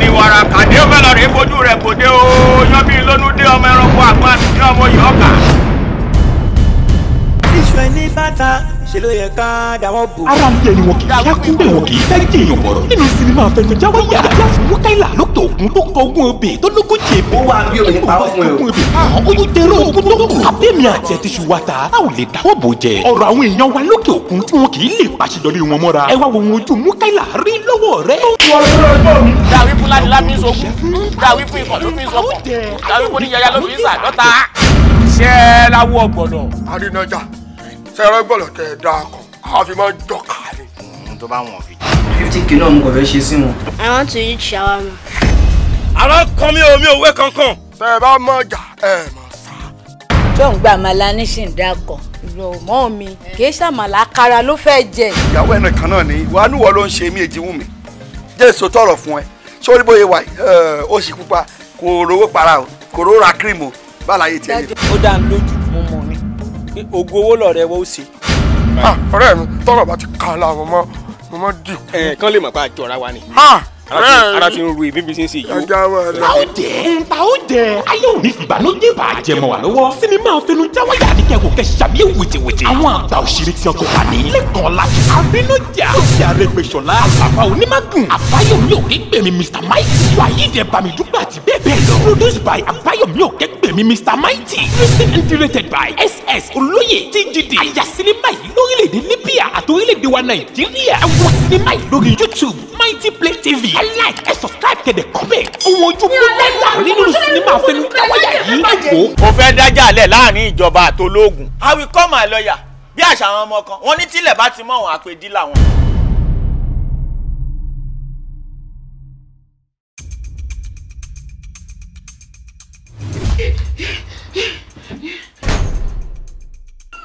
ní wàrà kàdé ó fẹ́ lọ rèé fojú rẹ̀ kò dé o yan bí lónú dé ọmọ ẹranko àgbọn àti ní ọmọ yìí ọkà. iṣu ẹni bàtà ṣe ló yẹ ká dáwọ́ bò. ara ń yẹ ni wọn kì í ṣáàkú bẹ́ẹ̀ wọn kì í fẹ́ jẹ́ èèyàn bọ̀rọ̀ nínú sinimá Afẹ́fẹ́já wáyà láti Mukaila lókè òkun tó kọ ogún ebè tó lógójì èbó. ó wà bí òní pa ọkùnrin o. ogún ebè àwọn oyún tẹ̀rọ ogún tó kù. abẹ́mi àti ẹ̀tí ṣù wata a ò lè dáwọ́ bò jẹ. ọ̀rọ̀ àwọn èèyàn wa lókè òkun tí wọn kì í lè pàṣẹdọ̀lé wọn mọ́ra. ẹ wá wo ohun ojú Mukaila rí lọ́wọ́ rẹ̀. dàwí fún láti láfi ń sọkún dàwí fún ikọ̀ ló fi ń sọkún dàwí fún oníyàyà ló fi ń sàdọ́ta. ṣé láwọ gbọ́dọ̀. àrínájà sẹ́rẹ́ gbọ́dọ̀ tẹ̀ ẹ́ dáa kan a fi máa ń dọ̀ka ni. tó bá wọn fi. 50 kilo mo kò fẹ́ ṣe sí wọn. I want to eat shawarma. àwọn kan mi ò wé kankan. tẹ́ ẹ bá mọ̀ jà ẹ mọ̀ sá. tó ń gba àmàlà ní ṣìndákọ̀ ìrọ̀mọ́ mi kì í ṣàmàlà kára ló fẹ́ jẹ. ìyàwó ẹnì kan náà ni wàá núwọ ló ń ṣe mí èjì wù mí jẹ́ èso tọrọ fún ẹ sórí bóyá wà ó sì pupa kò rówó para o kò rówó ra kírímù báláyé tiẹ̀ ní. ó dá ń lójú mo mọ̀ ni pé ògo owó lọ̀rẹ́ wọ́n ó ṣe. ọ̀rẹ́ mi tọrọ bá ti kàn láwọn mọ́ dì. kán lè mọ̀ pé àjọra wa ni. ara ti ń ru èmi bí ṣe ń ṣe yìí. ẹja wọn lọ. ta ó jẹ ayé òní fìbànújẹ́ bá jẹ mọ́ wa lọ́wọ́. sinimá Afẹ́fẹ́já wáyà ni kẹ́kọ̀ọ́ kẹ́ ṣàbí wìtìwìtì. àwọn àgbà òṣèré tí ọkọ̀ wà ní. lẹ́kàn láti Abínújà Tóbi Arẹ́gbẹ́ṣọlá Àlàbá Onímágùn Àbáyọ̀mí Òkègbèmí Mr Mighty Wàyídẹ Bámidúpẹ́ àti bẹ́ẹ̀ bẹ́ẹ̀ lọ. produced by Àbáyọ̀mí Òkègbèmí Mr Mighty written and directed by SS Olóyè TGD. àyà sinimá yìí lórílẹ̀‐èdè Libya àti orílẹ̀‐èdè wa Nàìjíríà. ẹ wo sinimá yìí lórí YouTube Mighty Play TV. ẹ like ẹ subscribe kẹ́ dẹ̀ comment. ohun ojú Mukaila rí nínú sinimá Afẹ́fẹ́já wáyà yìí. ẹ wò. mo fẹ́ dájà lẹ̀ láàrin ìjọba àtológun. I will call my lawyer bí àṣà àwọn ọmọ kan wọ́n ní tílẹ̀ bá ti mọ̀ wọn àpèdí làwọn.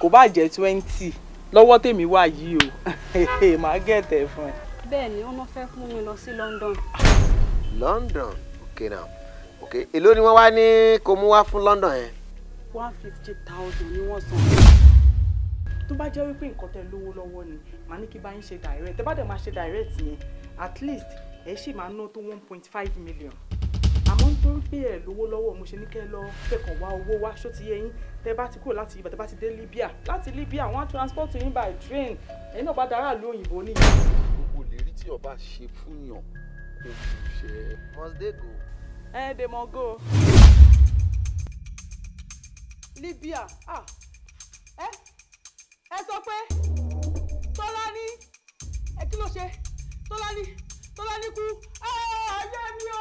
kò bá jẹ́ 20 lọ́wọ́ tèmi wà yìí o màá gẹ̀tẹ̀ fún ẹ. Bẹ́ẹ̀ ni wọ́n fẹ́ mú mi lọ sí London. London okay now okay èló ni wọ́n wá ní kó mú wá fún London yẹn. 150,000 ni wọ́n san. tó bá jẹ́ wípé nǹkan tẹ́ lówó lọ́wọ́ ni màá ní kí bá yín ṣe direct tẹ́ bá dẹ̀ máa ṣe direct yẹn at least ẹ ṣì máa ná tó 1.5 million. àmọ́ nítorí pé ẹ lówó lọ́wọ́ mo ṣe ní kẹ́ lọ fẹ́kàn wá owó wá ṣó ti yé yín tẹ́ bá ti kúrò láti ibà tẹ́ bá ti dé Libya láti Libya wọ́n á transport yín by train ẹ̀yin náà bá dára lu òyìnbó nìyẹn. gbogbo ìlérí tí ọba ṣe fún yàn kò ṣe. must they go. They must go. Libya ẹ sọ pé Tọ́lání kí ló ṣe Tọ́lání kú ayé mi o.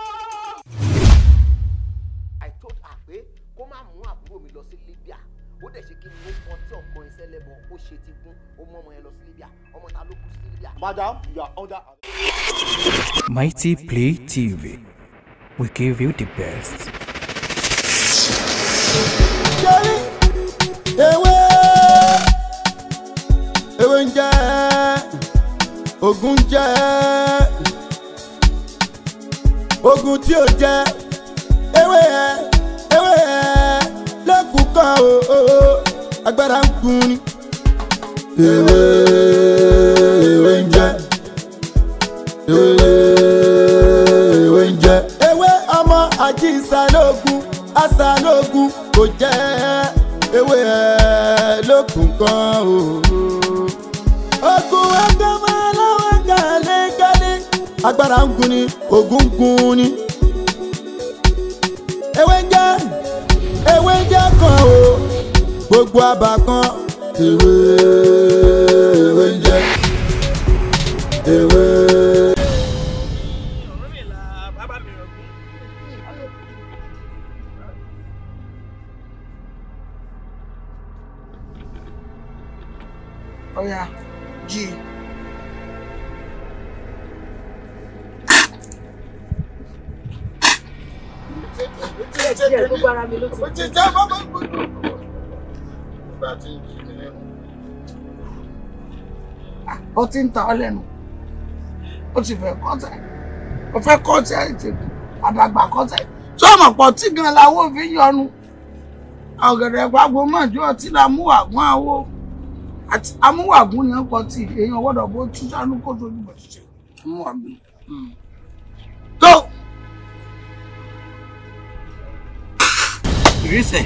I told her pé kó má mú àbúrò mi lọ sí Libya ó dẹ̀ ṣe kí ni ó kàn tí ọkọ iṣẹ́ lẹ́bọ̀ ó ṣe ti gún ó mú ọmọ yẹn lọ sí Libya ọmọ ta ló kú sí Libya. Madam, you are under. Mighty Play TV, we give you the best. Ewé ń jẹ́ ogun jẹ́ ogun tí ó jẹ́ ewé ẹ̀ lẹ́kùn kan o agbára ń gun ni. Ewé ń jẹ́ ewé ń jẹ́ ewé ọmọ àjíṣàlógún àṣàlógún kò jẹ́ ewé ẹ̀ lẹ́kùn kan o. Ogun agama aláwọ̀ gàlẹ́gàlẹ́ agbára ń gun ni ogun ń gun ni. Ewé ń jẹ́ kan o gbogbo àbá kan ewé ń jẹ́ ewé. Ọ̀yá jí. Gbogbo ara mi ló ti jẹ́ ó ti ń ta ọ lẹ́nu ó ti fẹ́ kọ́tẹ̀ ó fẹ́ kọ́tẹ̀ ìtẹ̀kù àdàgbà kọ́tẹ̀ sọ́mọ̀ pọ̀ tí gan làwọn òfin yọnu ọ̀gẹ̀dẹ̀ pàgbọ́ mọ̀jú ọtí la mú àgbọ̀n àwo àti amúwàgún ni wọ́n pọ̀ tí èèyàn gbọ́dọ̀ bó tú sánú kó tó dùbọ̀ ṣiṣẹ́ amúwàgún tó ìrísẹ̀.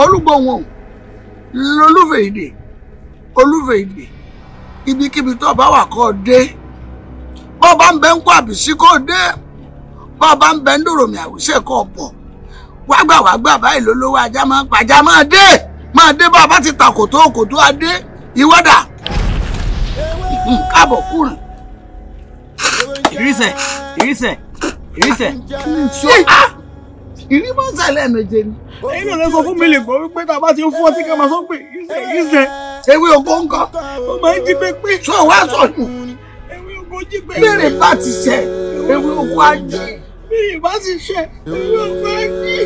olúgbòhùn olúfẹ́ ìdè ibikíbi tó bá wà kó dé bó bá ń bẹ ń kó àbísí kó dé bó bá ń bẹ ń dòròmì àwùṣe kó bọ̀ wágbà báyìí lólówó ajá máa ń pàjá máa dé bá a bá ti ta kòtó adé ìwọ́dà káàbọ̀ kúrò. ìrísẹ̀. ìrímọ̀sẹ̀ lẹ́ẹ̀méje ni. ẹ̀yin náà lè sọ fún mi lè gbọ́ wípé tá a bá ti ń fún ọtí ká máa sọ pé ìrísẹ̀. ewé ogo ńkọ́. ó máa ń jí pépé. sọ wá sọnù. ewé ogo jí pépé. bèrè bá ti ṣẹ ewé ogo á jí. bèrè bá ti ṣẹ ewé ogo á jí.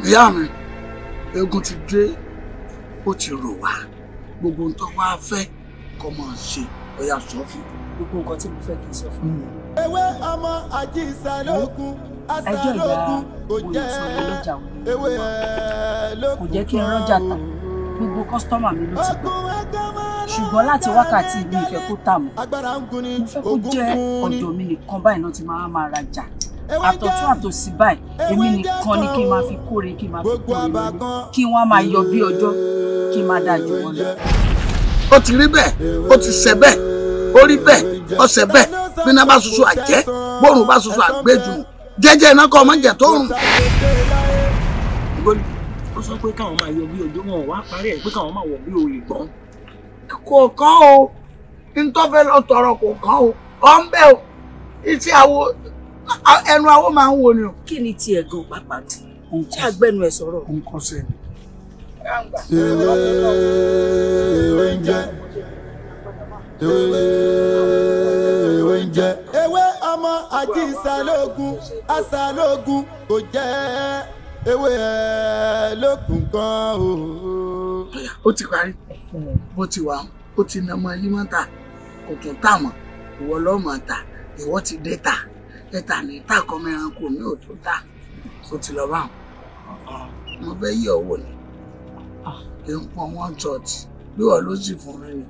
ìyá mi egun ti dé ó ti rò wá gbogbo ń tọ́ wá fẹ́ kọ́ máa ṣe ọ̀yà sọ fún gbogbo nǹkan tí mo fẹ́ kí n sọ fún mi. ewé ọmọ àjí ìsàlógún ẹjọ́ ìyá mo lè sọ ọlọ́jà òní kò jẹ́ kí n rọ́jà tà gbogbo kọ́sítọ́mà mi ló ti gbọ́ ṣùgbọ́n láti wákàtí mi ìfẹ́ kó tà mọ́ mo fẹ́ kó jẹ́ ọ̀dọ̀ mi nìkan báyìí náà ti máa rajà àtọ̀tún àtòsí báyìí èmi nìkan ni kí n máa fi kóre kí n máa fi kóre lórí kí wọ́n máa yọ bí ọjọ́ kí n máa dájú wọn lọ. ó ti rí bẹ́ẹ̀ ó ti ṣe bẹ́ẹ̀ ó rí bẹ́ẹ̀ ọ̀sẹ̀ bẹ́ẹ̀ bí iná bá ṣoṣo àjẹ́ bóòrùn bá ṣoṣo àgbéjù jẹ́jẹ́ iná kọ́ ọmọ jẹ́ tó rùn. ó sọ pé káwọn máa yọ bí ojú wọn wá parí ẹ̀ pé káwọn máa wọ̀ bí olè gbọ́n. kò kán o ntọ́fẹ́ lọ tọrọ kò kán o ọ̀ ń bẹ́ o iṣẹ́ àwo ẹnu àwo máa ń wo ni o. kí ni tiẹ̀ gan pàápàá tí àgbẹ̀nu ẹ̀ sọ̀rọ̀. nǹkan sẹ́ni. ewé ọmọ àjí ìsàlógún kò jẹ́ ewé lókun kan o. ó ti parí bó ti wà ó ti nà ọmọ ilé mọ́ta kò tún tà mọ́ ìwọ lọ́mọ ta ìwọ ti dé ta ẹ̀ta ní ìtàkọ́ mẹ́ran kò ní òtó ta ó ti lọ bá wọn. mo fẹ́ yí ọwọ́ ni kí n pọ́n wọn chọ́ọ̀tì bí wọ́n ló sì fún mi ni.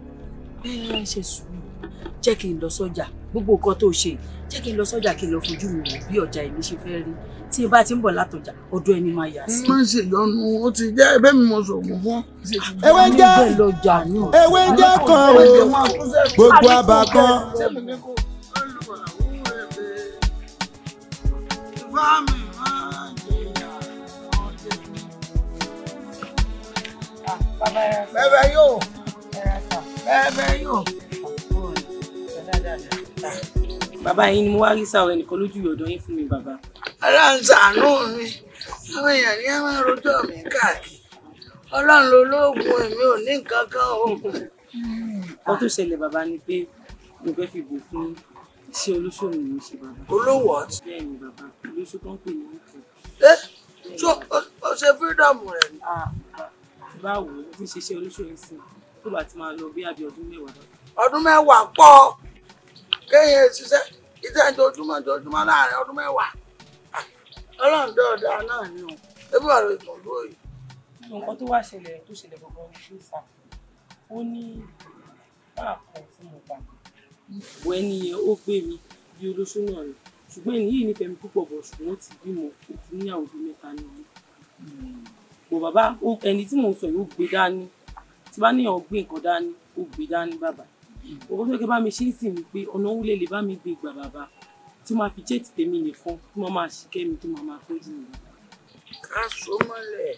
ẹ ṣe sùúrù jẹ́ kí n lọ sọ́jà gbogbo nǹkan tó ṣe jẹ́ kí n lọ sọ́jà kí n lọ fojú mi wò bí ọjà èmi ṣe fẹ́ rí tí n bá ti ń bọ̀ látọjà ọdún ẹni máa yà sí. má ṣe yọnu ó ti jẹ́ ẹbẹ́ mi mo sògùn fún. ewé ń jẹ́ kan o gbogbo àbá kan. bẹ́ẹ̀ yóò bẹ́ẹ̀ yóò. bàbá yín ni mo wá rí sáwọn ẹnìkan lójú ọ̀dọ̀ yín fún mi bàbá. aláǹsàánú mi àwọn èèyàn ní ẹ máa rojọ́ mi káàkiri ọlọ́run ló lóògùn èmi ò ní nǹkan kan oògùn. wọ́n tó ṣẹlẹ̀ bàbá ni pé mo fẹ́ fi bò fún iṣẹ́ olóṣòwò mi ṣe bàbá. olówó ọtí. bẹ́ẹ̀ ni bàbá olóṣù tó ń pè ní ìtàn. ṣó o ṣe fírídọ̀mù rẹ̀ ni. báwo ó ti ṣiṣẹ́ olóṣòwò sí tó bá ti máa lọ bí àbí ọdún mẹ́wàá. ọdún mẹ́wàá pọ̀ kéèyàn ṣiṣẹ́ iṣẹ́ ojoojúmọ́ láàrin ọdún mẹ́wàá ọlọ́run dọ́ọ̀dá náà ni o ebi wà lórí ìtàn lóye. nǹkan tó wá ṣẹlẹ̀ gbọ̀ngàn ní ṣá ó ní báàkan tí mo gbà bọ̀ ẹni yẹn ó gbé mi bí olóṣù náà ni ṣùgbọ́n ẹni yìí nífẹ̀ẹ́ mi púpọ̀ bọ̀ ṣùgbọ́n ó ti bímọ ó ti níyàwó bí mẹ́ta ni wọn. bò bàbá ẹni tí mò ń sọ yìí ó gbé dání tí bá níyàn gbé nǹkan dání ó gbé dání bàbá òkú tó kẹ́ bá mi ṣe é sì ni pé ọ̀nà òun lè bá mi gbé ìgbà bàbá tí máa fi jẹ́ tèmi nìkan tí wọ́n máa ṣìkẹ́ mi tí wọ́n máa tọ́jú mi. ká so mọ́lẹ̀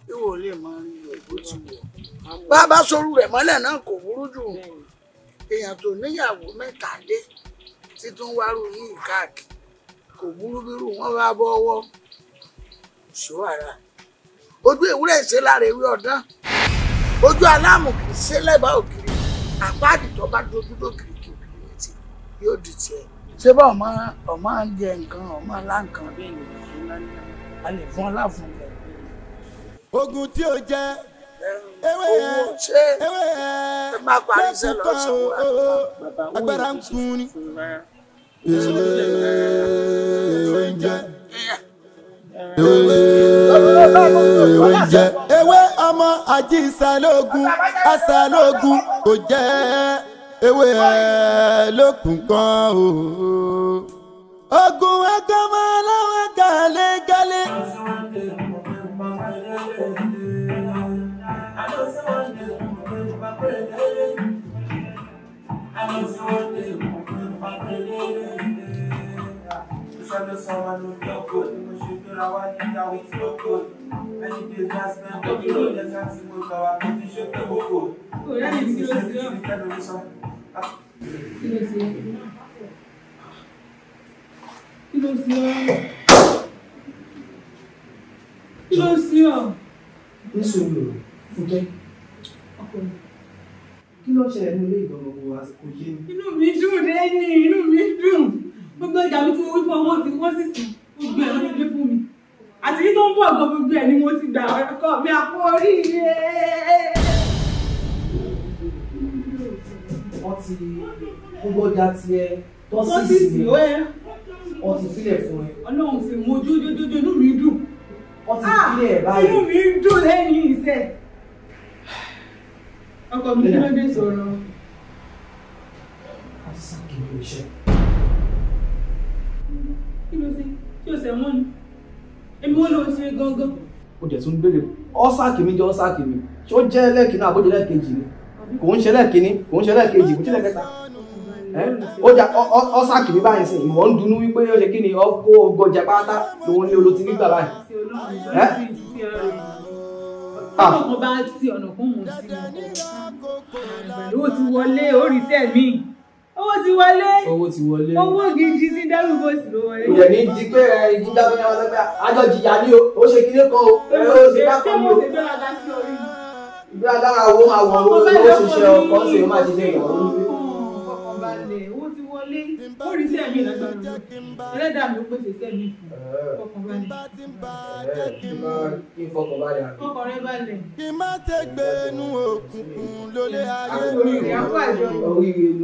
bí wò lè máa rí ògbó tí wọ̀. bá a bá sorú rẹ̀ mọ́lẹ̀ náà kò burú jù èèyàn tó níyàwó mẹ́ta dé títún wárú yìí káàkiri kò burú bírú wọn bá bọ́ ọwọ́ ṣòwàrà ojú ewúrẹ́ ṣe lára ewé ọ̀dán ojú aláàmù kì í ṣe lẹ́bàá òkiri àpáàdì tó bá dojú lókiri kì í ti yóò di tiẹ̀. ṣé bá ọmọ ń jẹ nǹkan ọmọ ńlá nǹkan bẹ́ẹ̀ ni a lè fún ọ láfún rẹ. ogun tí ó jẹ ewé ẹ máa parí iṣẹ́ lọ sọ́wọ́ agbára ń kun ni. ewé ọmọ àjí ìsàlógún kò jẹ́ ewé ẹ lókun kan o. Ogun ẹgbẹ́ máa láwọn gàlégàlé. Kí ló sí ọ? Nísòro Fúnkẹ́. Kí ló ṣẹlẹ̀ ní ilé ìgbọ̀ngbọ̀n àsìkò yé mi? Inú mi dùn lẹ́yìn, inú mi dùn. Gbogbo ọjà mi tí mo wí fún ọwọ́ ti wọ́n sì sùn. Gbogbo ẹ̀ ló ti dé fún mi. Àti ní tó ń bọ̀ gan gbogbo ẹ̀ ni mo ti gbà ọkọ mi àpò oríire. Wọ́n ti gbogbo ọjà tiẹ̀ tọ́sísì wọ́n ti fílẹ̀ fún ẹ. Ọlọ́run sì mú ojoojoojú inú mi dùn. Wọ́n ti fílẹ̀ báyìí. Inú mi dùn lẹ́yìn iṣẹ́. Ọkọ mi kí ló dé sọ̀rọ̀? Wọ́n ti sàkí ní iṣẹ́. Kí ló ṣe? Kí o ṣẹ̀ wọ́n ni? Èmi wọ́n ló ṣe gangan. Ó dẹ̀ tún béèrè ọ́sàkì mi jẹ́ ọ́sàkì mi. Ṣé ó jẹ́ lẹ́ẹ̀kínní àbójẹ́ lẹ́ẹ̀kejì ni? Kò ń ṣe lẹ́ẹ̀kínní, kò ń ṣe lẹ́ẹ̀kejì, kò ń ṣe lẹ́ẹ̀kẹta. Ó jà ọ́sàkì mi báyìí sìn, ìwọ ń dunú wípé ó ṣe kí ni ọkọ̀ ọgọ́jà pátá lòun ní olóti nígbà báyìí. Ọkọ̀ bá ti ọ̀nà kún mọ̀ sí mi. Owó ti wọlé, oríṣẹ́ mi. Owó ti wọlé. Owó ti wọlé. Owó gidi ti dẹ́rù bó sì ló wọlé. Kò dẹ̀ ní di pé ìdíjà tó ní àwọn ọlọ́pàá àjọ jìyà ní o, ó ṣe kíní kan o, ó ṣe dákan ní o. Ìgbéraga máa wo máa wọ̀ owó ṣiṣẹ́ ọkọ̀ ṣe ó máa ṣiṣẹ́ ìyàwó nílé. Owó ti wọlé, oríṣẹ́ mi lágbára mi. Ẹlẹ́dàá mi ó pèsè sẹ́mi fún fọkànbalẹ̀. Kí n fọkànbalẹ̀ àná. Fọkàn rẹ balẹ̀. Kí má tẹ gbénu òkùnkùn lólé ayé.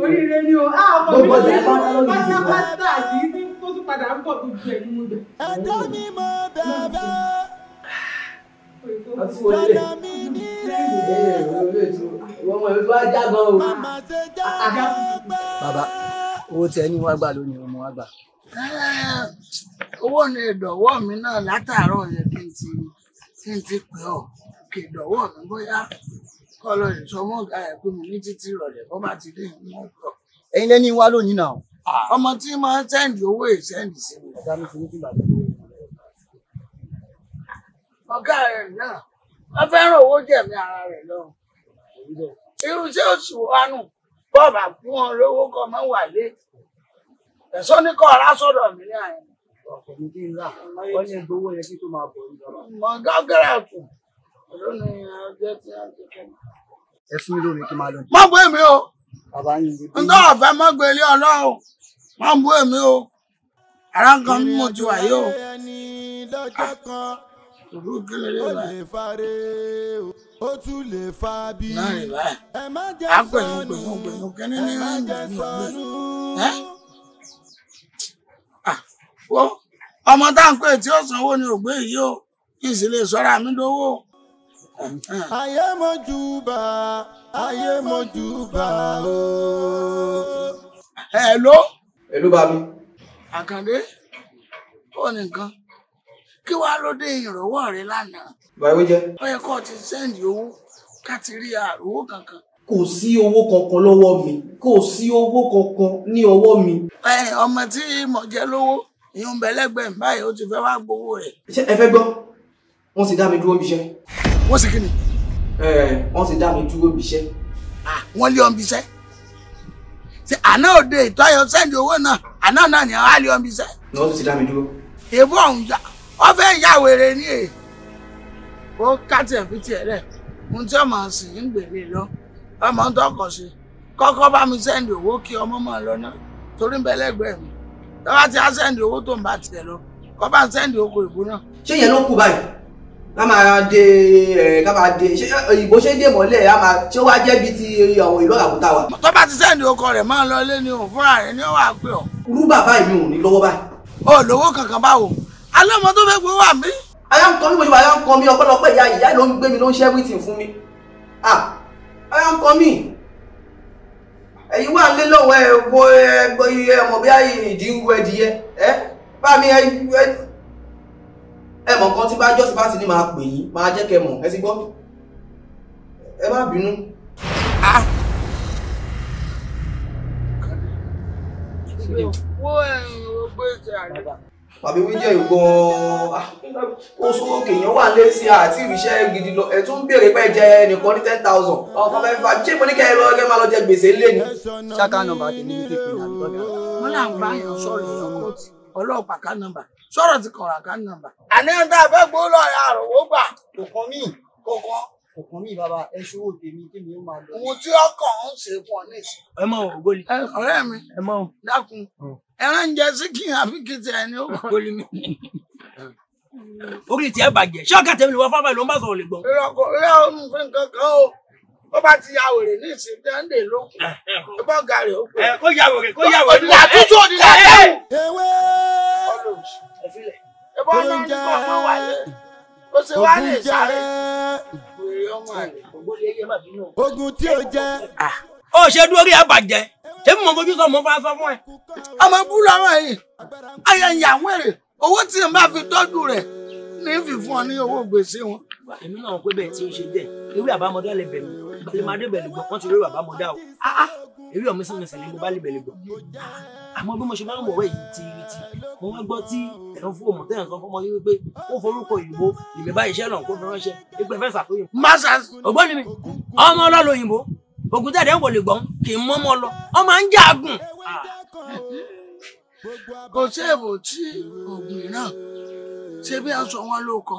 Oríire ni o. Ọkọ mi ló ń pátápátá àti tí tó tún padà ń bọ̀ gbogbo ẹ̀ ní mo jẹ. Ẹ̀dá mi mọ bẹ̀bẹ̀. Àti wọlé lè. Ìwọ́n mọ̀ ìlú ajá gan o. Bàbá, owó tí ẹni wá gbà lónìí ọmọ wá gbà. Owó ni ìdọ̀wọ́ mi náà látàárọ̀ yẹ kí n ti pè ọ́ kí ìdọ̀wọ́ mi bóyá kọ́ lọ ìṣọmọ́ ọ̀gá ẹ̀ pé mo ní títí ìrọ̀lẹ́ bọ́ bá ti dé ìmọ̀ ọ̀pọ̀. Ẹ̀yin lẹ́ni wá lónìí náà. Ọmọ tí máa ń sẹ́ǹdì owó ìsẹ́ǹdì sí mi. Ọ̀gá mi fi ní tìgbà. Ọ̀gá rẹ̀ náà wọ́n fẹ́ràn owó jẹ̀mí ara rẹ̀ lọ. Irú iṣẹ́ oṣù wánú bọ́ọ̀bà fún wọn lówó kọ́ máa wà lé. Ẹ̀sọ́ ní kọ́ ọ̀rá sọ̀dọ̀ mi ní àyìn. Ọkọ̀ mi kí n rà, wọ́n ní ẹgbẹ́ owó yẹn kí tó máa bọ̀ ìjọba. Mọ̀ gọ́gẹ́rẹ́ kù, lónìí ọjọ́ tí a ti kọ́. Ẹ fún mi lónìí kí n máa lọ. Má bú èmi o. Bàbá yín lè bí. Ǹjọ́ ọ̀fẹ́ mọ́ gbé ilé ọlọ́run. Má bú èmi o. Ara ń kan mímú ti wà yìí o. Òbú kí lè lè báyìí. Ó tún lè fa bí. Náà rè báyìí. À gbẹ̀yìn kẹ́ni ní ìgbẹ́. Wọ́n ọmọ tá à ń pè tí ó sanwó ni ògbé yìí o. Kí n sì lè sọ́ra mi lówó. Ayé mojúbà, ayé mojúbà o. Hello. Hello bá mi. Àkàndé, ó nìkan. Kí wàá ló dé ìrànwọ́ rẹ lánàá? Báwo jẹ́? Ó yẹ kó o ti sẹ́ndì owó ká ti rí àròwó kankan. Kò sí owó kankan lọ́wọ́ mi. Kò sí owó kankan ní ọwọ́ mi. Ọmọ tí mo jẹ lówó, ìyún bẹ̀lẹ́gbẹ̀ẹ́ báyìí ó ti fẹ́ wá gbowó rẹ̀. Ṣé ẹ fẹ́ gbọ́? Wọ́n ti dá mi dúró níbi iṣẹ́. Wọ́n sì kí ni? Wọ́n ti dá mi dúró níbi iṣẹ́. Wọ́n lé ọ níbi iṣẹ́. Ṣé àná òde ìtọ́yọ sẹ́ndì owó náà, àná náà ni àwọn á lé ọ níbi iṣẹ́. Wọ́n ti dá mi dúró. Èbú ọ̀hún jà, wọ́n fẹ́ yà wèrè ní èyí. Ó káàtì ẹ̀ fi tiẹ̀ rẹ̀. Mo tí ọmọ sì ń gbèrè lọ. Ọmọ ń tọkọ̀ sí. Kọ́kọ́ bá mi sẹ́ndì owó kí ọmọ máa lọ náà. Torí ń bẹ lẹ́gbẹ̀ẹ́ mi. Tọ́wá ti á sẹ́ndì owó tó ń bá tiẹ̀ lọ. Kọ́ bá ń sẹ́ndì oko ìbò náà. Ṣé ìyẹn ló kù báyìí? Ká máa de ká máa de ṣé òyìnbó ṣe dé mọ́lẹ̀ á máa ṣé ó wá jẹ́ bíi ti àwọn ìlú àkútà wa. Tó bá ti sẹ́ndì oko rẹ̀ máa ń lọ ilé ni òun fúnra rẹ̀ ni ó wà pé ọ̀. Rú bàbá mi ò ní lọ́wọ́ báyìí. Ó lówó kankan báwo? Alẹ́ ọmọ tó fẹ́ gbé wà mí. Aya ń kọ́ mi, mo ṣe wà aya ń kọ́ mi ọpẹ́lọpẹ́ ìyá ló ń gbé mi ló ń ṣe everything fún mi. Aya ń kọ́ mi. ẹ̀yin wà lé lọ́wọ́ ẹ̀gbọ́ iye ọmọ bí ìdí ń wọ ẹdìyẹ bá mi ẹ mọ̀ kan tí bá jọ́sí bá ti ní máa pè yín máa jẹ́ kẹ́ mọ̀ ẹ ti gbọ́ ẹ má bínú. Bàbí wí jẹ́ ìgbọ́n ó sówó kèèyàn wà lé sí àti ìrìṣẹ́ gidi lọ ẹ̀ tún béèrè pé jẹ ẹnìkan ní 10,000 ọkọ̀ mẹ́fà ṣé mo ní kẹ́ ẹ lọ kẹ́ máa lọ jẹ gbèsè lé ni. ṣáká nọ́mbà tèmi ní kékeré ní àbúrò wọn là ń bá yàn sọ̀rọ̀ èèyàn kóòtù ọlọ́pàá ká nọ́mbà sọ̀rọ̀ ti kọ̀ọ̀rọ̀ ká nọ́mbà. àní ẹ̀ ń tá a fẹ́ gbó lọ ya àròwó gbà kòkan mí kòkan mí bàbá ẹ ṣòwò tèmi kí mi ó máa lọ. ohun tí ọkàn ń ṣe fún ọ ní ìsìn. ẹ mọ ògbólì. ọ̀rẹ́ mi ẹ mọ dákun ẹran ń jẹ síkì àbí kìtì ẹni ó gbólì mi. orí tiẹ̀ bàjẹ́ ṣé ọ̀gá tẹ̀mí ni wọ́n fáfá ló ń bá sọ̀rọ̀ lè gbọ́n. ìrọ̀kọ̀ ìyá òun fi nǹkan kan o ó bá ti ya wèrè ní ìsìn dẹ́ndé ló kù ẹgbẹ́ ọ̀gá rẹ̀ ó pè. kó ya wèrè kó ya wèrè. àtúntò òdìlà tẹ̀wù. ẹ̀bọ́n náà ní kò ọmọ wáyé ó ṣe wá lè sáré wèrè ọmọ àlè ògbólì ẹyẹ má bínú. ogun tí ó jẹ́. ó ṣe dúró rí àbàjẹ́ ṣé mo fojú sọ mo fà sọ fún ẹ. ọmọ búrú àwọn yìí ayé ń yà wẹ̀rẹ̀ owó tí n bá fi tọ́jú rẹ̀ ní fífún ọ ní owó gbèsè wọn. èmi náà pé bẹ́ẹ̀ tí ó ṣe jẹ́ ewé àbámọ́dá lè bẹ̀rù ìbàlẹ̀ máa dé bẹ̀rẹ̀ gbọ́ wọ́n ti rí àbámọ́dá o ewé ọ̀mí sí mẹsàn-án ni mo bá lè bẹ̀rẹ̀ gbọ́. àmọ́ bí mo ṣe máa ń wọ̀wẹ́ yìí ti mo wá gbọ́ tí ẹ̀rọ fún òmùtẹ́ nǹkan fọmọ yín wípé ó forúkọ òyìnbó ìmì bá iṣẹ́ náà kó fi ránṣẹ́ ẹgbẹ́ fẹ́ ṣàfihàn. masas ògbóni mi ọmọ ọlọ́lọ́ òyìnbó ògùn tẹ̀lé ń wọlé gbọ́n kì í mọ́mọ́ lọ ọmọ ń jágùn. kò sí èbò tí ògùn náà ṣe bí a sọ wọn ló kọ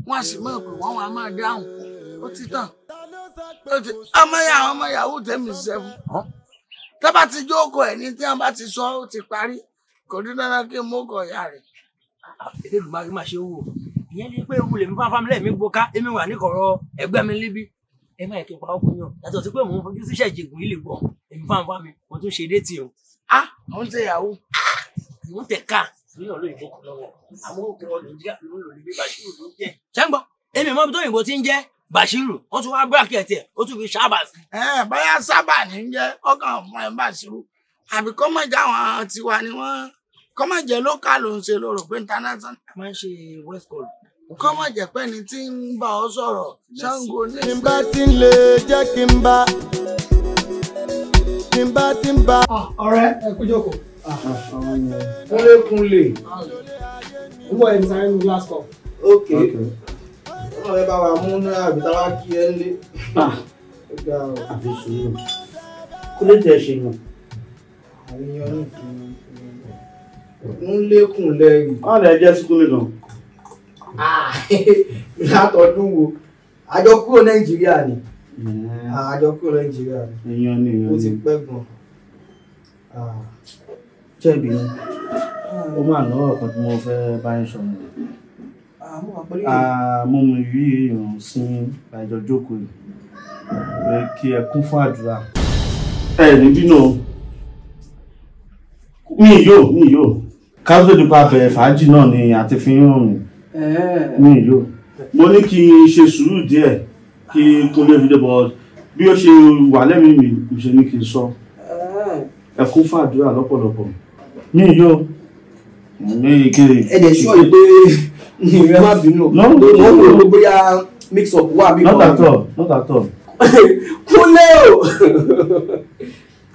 wọn sì mọ̀ pé wọn wà máa dáhùn ó ti tàn ọmọ yahoo tẹ̀mí sẹ́fún tẹ́bà ti jókòó ẹ̀ ní tí wọ́n bá ti sọ ó ti parí kò ní dandan kí n mú ọkọ̀ ìyá rẹ̀. èdè ìdùnnú máa ṣe wò ìyẹn ni pé ewu lèmi fáfá mi lẹ́ẹ̀mí gbóká èmi wà níkọ̀rọ̀ ẹgbẹ́ mi níbí ẹ má yẹ kí n pa ọkùnrin yàn yàtọ̀ sí pé mò ń fojú síṣẹ́ ìjẹ̀gùn yìí lè gbọ́ èmi fáfá mi mo tún ṣe déètì o. àwọn ń ṣe yahoo. mò ń tẹ̀ ká ní ọ̀lọ́ ìbò kan lọ́wọ́ àwọn òkè ọ̀lọ́ ìjìyà ló ń lò ní bí Bashiru ló ń jẹ́. ṣẹ́ńgbọ́n èmi mọ́ bí tó òyìnbó ti ń jẹ́ Bashiru wọ́n tún wá bírákẹ̀tì ẹ̀ ó tún fi sábà sí. bóyá sábà ní í jẹ́ ọkàn fún ẹ Bashiru àbí kọ́mọ̀jà àwọn tiwa ni wọ́n kọ́mọ̀jẹ́ lókà ló ń ṣe lóró pé international. a máa ń ṣe west coast. kọ́mọ̀jẹ́ pé ni tí ń bá ọ sọ̀rọ̀ Ṣàngó ní. tí n bá ti ń lè jẹ́ kí n bá tí n bá ti ń bá. ọ̀rẹ́ ẹ kú jókòó. kúnlé ń bọ̀ ẹni sáré ní glass cup. ok ọmọ rẹ bá wa mú náà àbí táwa kí ẹ lé. àfi sùúrù kúlé tẹ ṣe yàn. àríyàn ní ń lékùn lẹ́yìn. wọ́n lè jẹ́ sukúlù gan. látọdún wo àjọ kúrò Nàìjíríà ni àjọ kúrò Nàìjíríà ni. èèyàn ni ó ti pẹ́ gan. jẹ̀bi ó máa lọ́wọ́ kan tí mo fẹ́ bá ń sọ̀rọ̀. mo mú ìrí èèyàn sí àjọ jókòó yìí pé kí ẹ kún fún àdúrà. ẹ níbí náà mi yóò kábíyèsí nípa bẹ̀rẹ̀ fàájì náà ni àti fi ń ràn mí mi yóò mo ní kí n ṣe sùúrù díẹ̀ kí Kúnlé fi dé bọ̀ bí ó ṣe wà lẹ́mìí mi ṣe ní kí n sọ ẹ kún fún àdúrà lọ́pọ̀lọpọ̀ mi yóò ní ìkéré. ẹ dẹ̀ sọ pé ìrẹ́ má bínú wọ́n lò bóyá mix up wà bí. not at all. Kúnlé o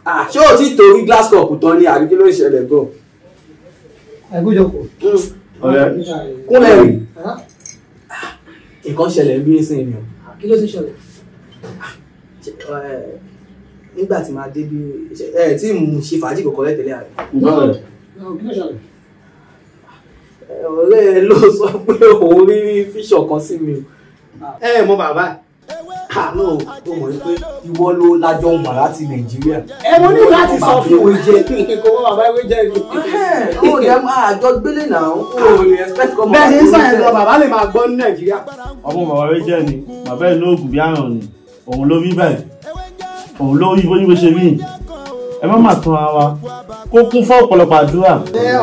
ṣé o ti torí glass cup tán ni àbí kí ló ń ṣẹlẹ̀ gan. ẹgbẹ́jọpọ̀. Kúnlé rí nǹkan ṣẹlẹ̀ bí ẹsẹ̀ ènìyàn. kí ló ti ṣẹlẹ̀. nígbà tí màá dé bí tí mo ṣe fàájì kọ̀ọ̀kan lẹ́tẹ̀lẹ́ àrẹ. ọ̀rẹ́ ló sọ pé òun rí fíṣọ̀ kan sí mi. Mọ bàbá àánú tó mọ̀ pé ìwọ ló lájọ ń wà láti Nàìjíríà. mo ní láti sọ fún òun jẹ kí n kò wọ́n bàbá ìwé jẹ́ ìlú. ó yẹ àjọ gbélé náà ó lè expect kọ́. bẹ́ẹ̀ ni ń sàn lọ bàbá lè máa gbọ́ ní Nàìjíríà. ọmọ bàbá rẹ jẹ́ ni bàbá ẹ̀ lóògùn bí àrùn ni òun ló rí bẹ́ẹ̀ òun ló yí bóyí bó ṣe rí ẹ má máa tán ara wa kó kún fún ọ̀pọ̀lọpọ̀ àdúrà.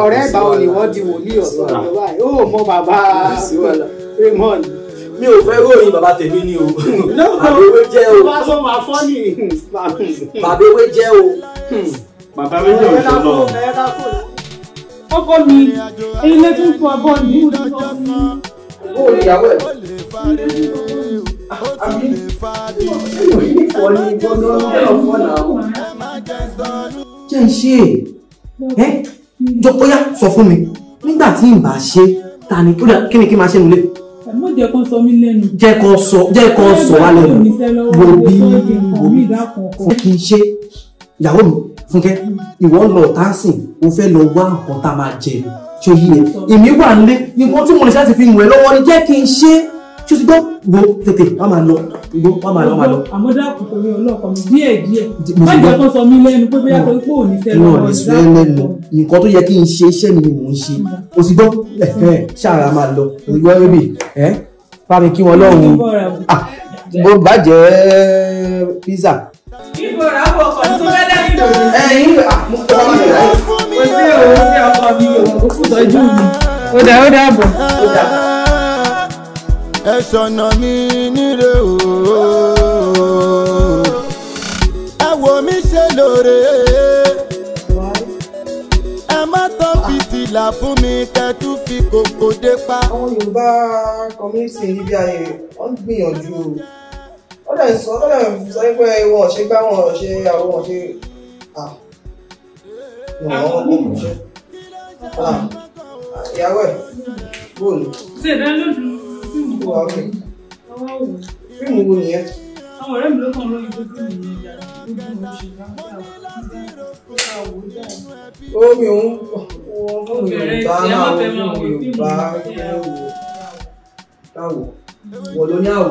ọ̀rẹ́ ìgbà wo ni wọ́n di wòlíì ọ̀sán ìjọba yìí ó mọ bàbá Raymond. mi ò fẹ́ ròyìn bàbá tèmi ni o. Bàbá ewé jẹ́ o. Bá sọ máa fọ́ ni. Bàbá ewé jẹ́ o. Bàbá méjì ò sọ lọ. Ọkọ mi, ilé tún fún abọ́ ní ìlú Ó ní ìyàwó ẹ̀. Jẹ́ ń ṣe ẹ́ jọ bóyá sọ fún mi nígbà tí n bá ṣe ta ni kí ni kí n máa ṣe nílé. Mo jẹ́ kó sọ mí lẹ́nu. Jẹ́ kó sọ wá lẹ́nu. Wo bí kí n ṣe ìyàwó mi Fúnkẹ́ ìwọ ń lọ tánsìn o fẹ́ lọ wá nǹkan tá a máa jẹ tí ó yí ẹ èmi wà nílé nǹkan tí mo lè ṣáàtì fi mú ẹ lọ́wọ́ ni jẹ́ kí n ṣe tí o ti gbọ́ wo tètè wá máa lọ wá máa lọ. Àmọ́ dákun torí ọlọ́kọ mi díẹ̀ má jẹ́ kó sọ mí lẹ́nu pé bóyá torí pé ò ní fẹ́ lọ́wọ́ lẹ́nu nǹkan tó yẹ kí n ṣe iṣẹ́ mi ni mò ń ṣe o ti gbọ́ ṣáàrà máa lọ ìgbọ́ rẹ́bì bá mi kí wọn lọ́rùn bó bàjẹ́ pizza. Ibo ra bọ̀ ọkọ̀ tó fẹ́ dẹ́yìn lò. Ẹ̀yin àmúkọ́ mi rẹ̀. Mo sí ọkọ mi ò kú tọ́jú mi. Ó dàbọ̀. Ẹ ṣọ̀nà mi níre o. Ẹ wò mí ṣe lóore. Ẹ má tán fìtílà fún mi kẹ́tù fi kòkò dé pa. Àwọn Yorùbá community níbi ayé wọ́n ń gbìyànjú o. Ó dẹ̀ sọ pé wọn ò ṣe gbá wọn ò ṣe àwọn ò ṣe ìyàwó ẹ̀ bóòlù. Ṣé ìdánilójú fíìmù wà ókè? Fíìmù wo nìyẹn? Àwọn ọ̀rẹ́ mi ló kàn lórí tó fíìmù yẹn jà lójú mo ṣe ó mi ò ń Yorùbá náà Yorùbá káwò wọ́n ló ní àwò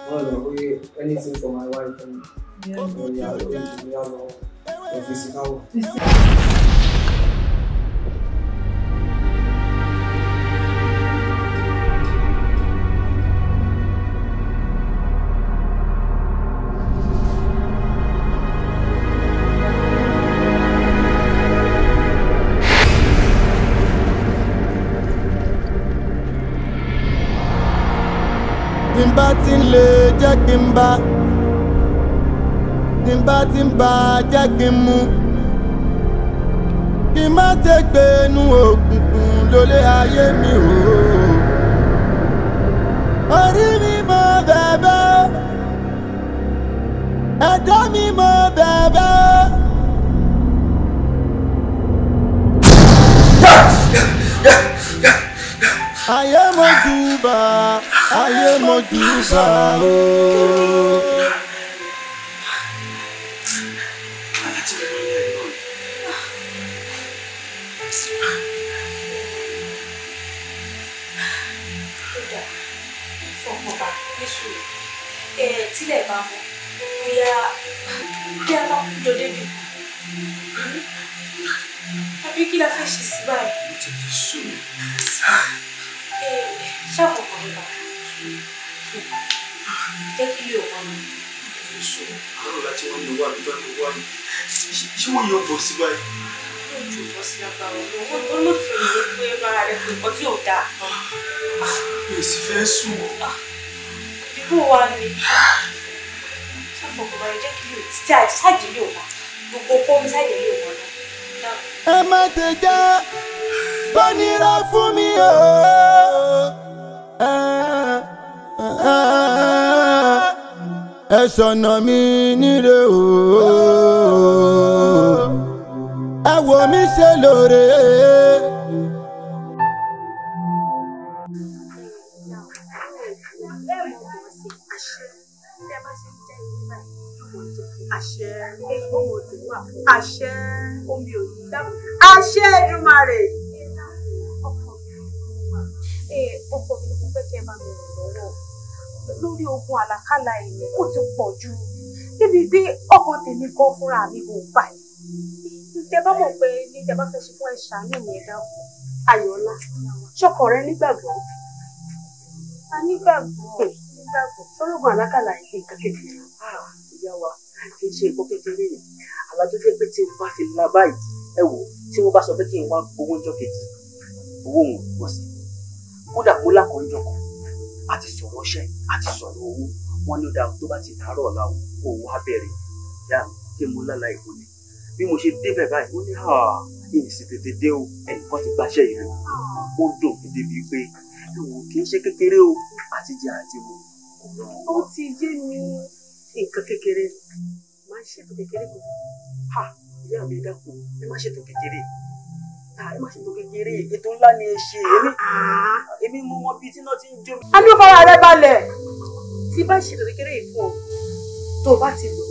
wọ́n lọ pé anything for my wife and wọ́n yà lórí ìjìnlẹ̀ lọ ọ́fíìsì káwò. Tí n bá ti ń lè jẹ́ kí n bá tí n bá ti ń bá jẹ́ kí n mú kí n má ṣe gbé inú òkùnkùn lólé ayé mi o. Orí mi mo bẹ̀bẹ̀ ẹ̀dá mi mo bẹ̀bẹ̀. Ayé mojúbà, ayé mojúbà ooo. Tílẹ̀ bá mọ́ bóyá bí a bá kú jọ débi àbí kí la fẹ́ ṣe sí báyìí. Ṣàfọ̀kàn nípa jẹ́ kí lè ọ̀pọ̀ mi. Àwọn láti wọ́n lè wà nígbà tó wà ní. Ṣé wọ́n yóò bọ̀ sí báyìí? Yóò jù bọ́ sí agbára ọlọ́wọ́. Olóòtú mi ló pé bára rẹ̀ pé nǹkan tí ò dáa. Mi ò sì fẹ́ sùn. Ìbò wa ni. Ṣàfọ̀kàn báyìí jẹ́ kí lè títí àti ṣáàjìlì ọ̀pá. Gbogbo kó mi ṣáàjìlì ọ̀pá náà. Ẹ má ti jẹ́ bọ́nira fún mi o. Ẹ ṣọ̀nà mi níre o. Ẹ wò mí ṣe lóore. Àṣẹ ohun òdùn wà fún àṣẹ omi òdùn dábò àṣẹ Èdùmàrè. Ọkọ mi ló fẹ́ kí ẹ bá mi rìn lọ́wọ́ lórí ogun àlàkálà ẹ̀mí ó ti pọ̀ jù níbi bí ọkàn tèmi gan fúnra mi kò báyìí. Tẹ bá mọ̀ pé ní tẹ bá fẹ́ ṣe fún ẹ̀ṣà ní ìyẹn dáhùn Ayọ̀ọ́lá ṣọkọ rẹ nígbàgbọ́. A nígbàgbọ́ sọ́lọ́gùn àlàkálà ẹ̀mí nǹkan kékeré. Ìyá wa kì í ṣe nǹkan kékeré yìí àlá tó jẹ́ pé tí n bá fi la báyìí ẹ wò tí wọ́n bá sọ pé kí n wá owó ọjọ́ kejì owó òun wọ̀ sí kódà mo lákọ̀ọ́jọ kan àti sọ̀rọ̀ ṣẹ́ àti sọ̀rọ̀ owó wọn ní ó dáa tó bá ti dàárọ̀ ọ̀la kó wá bẹ̀rẹ̀ yá kí mo lálá ìbò ni bí mo ṣe débẹ̀ báyìí ó ní ìyìn sì tètè dé o ẹnìkan ti gbàṣẹ́ yìí rẹ̀ ó dùn mí débi pé ẹ̀wọ̀n kì í ṣe kékeré o àti jẹ àti mu kò rọrùn. ó ti yé mi. nǹkan kékeré máa ń ṣètò kékeré kò ìyá mi dákun ẹ má ṣètò kékeré ẹ má ṣètò kékeré ètò ńlá ni ẹ ṣe èmi mú wọn bíi tí náà ti ń jó mi. a ní ó fara rẹ balẹ̀ tí bá ṣètò kékeré yìí fún ọ tó o bá ti lò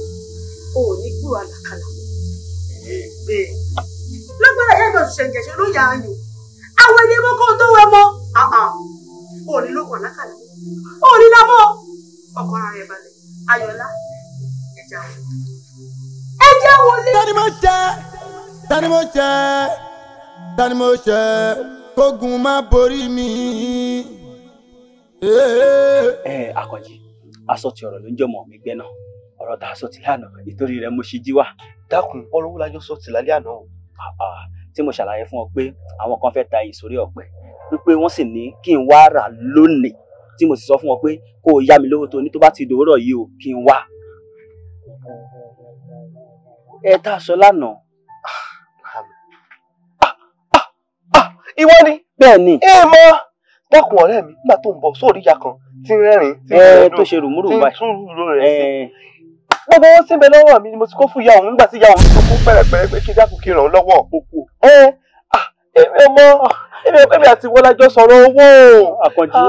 ó ò ní gbúrò àlàkalà. lágbára ìyá ìjọ ṣiṣẹ́ ìjẹ̀ṣẹ́ ló yà á yò àwọn ẹni mọ́ kó tó wẹ mọ́ ó ní lóògùn àlàkalà ó ní lámọ́ ọkọ̀ ara rẹ balẹ̀ Ayọ̀lá ẹja wọlé. tani mo ṣe tani mo ṣe kógun má borí mi. Àkànjí aṣọ ti ọ̀rọ̀ ló ń jọmọ mi gbẹ náà ọ̀rọ̀ tá a sọ ti lánàá nítorí rẹ̀ mo ṣe jí wá. dákun ọ̀rọ̀ wo lájọ sọ ti lálẹ́ àná o. tí mo ṣàlàyé fún ọ pé àwọn kan fẹ́ ta ìsórí ọ̀pẹ wípé wọ́n sì ní kí n wá rà lónìí tí mo sì sọ fún ọ pé kó o yá mi lówó tó ní tó bá ti dòwúrọ̀ yìí o kí n wá. tá a sọ lánàá. ìwọ ni. bẹ́ẹ̀ ni. mọ dákun ọ̀rẹ́ mi nígbà tó ń bọ̀ sórí ìyá kan tí ń rẹ́rìn tó ṣe rùmúrù báyìí tí ń tún rò rẹ̀ sí. gbogbo wọn tí ń bẹ lọ́wọ́ mi ni mo ti kó fún ìyá òun nígbà tí ìyá òun tó kún pẹ̀rẹ̀pẹ̀rẹ̀ pé kí dákun kí ràn án lọ́wọ́ òkú. èmi àti wọlájọ sọ̀rọ̀ owó. Àkànjí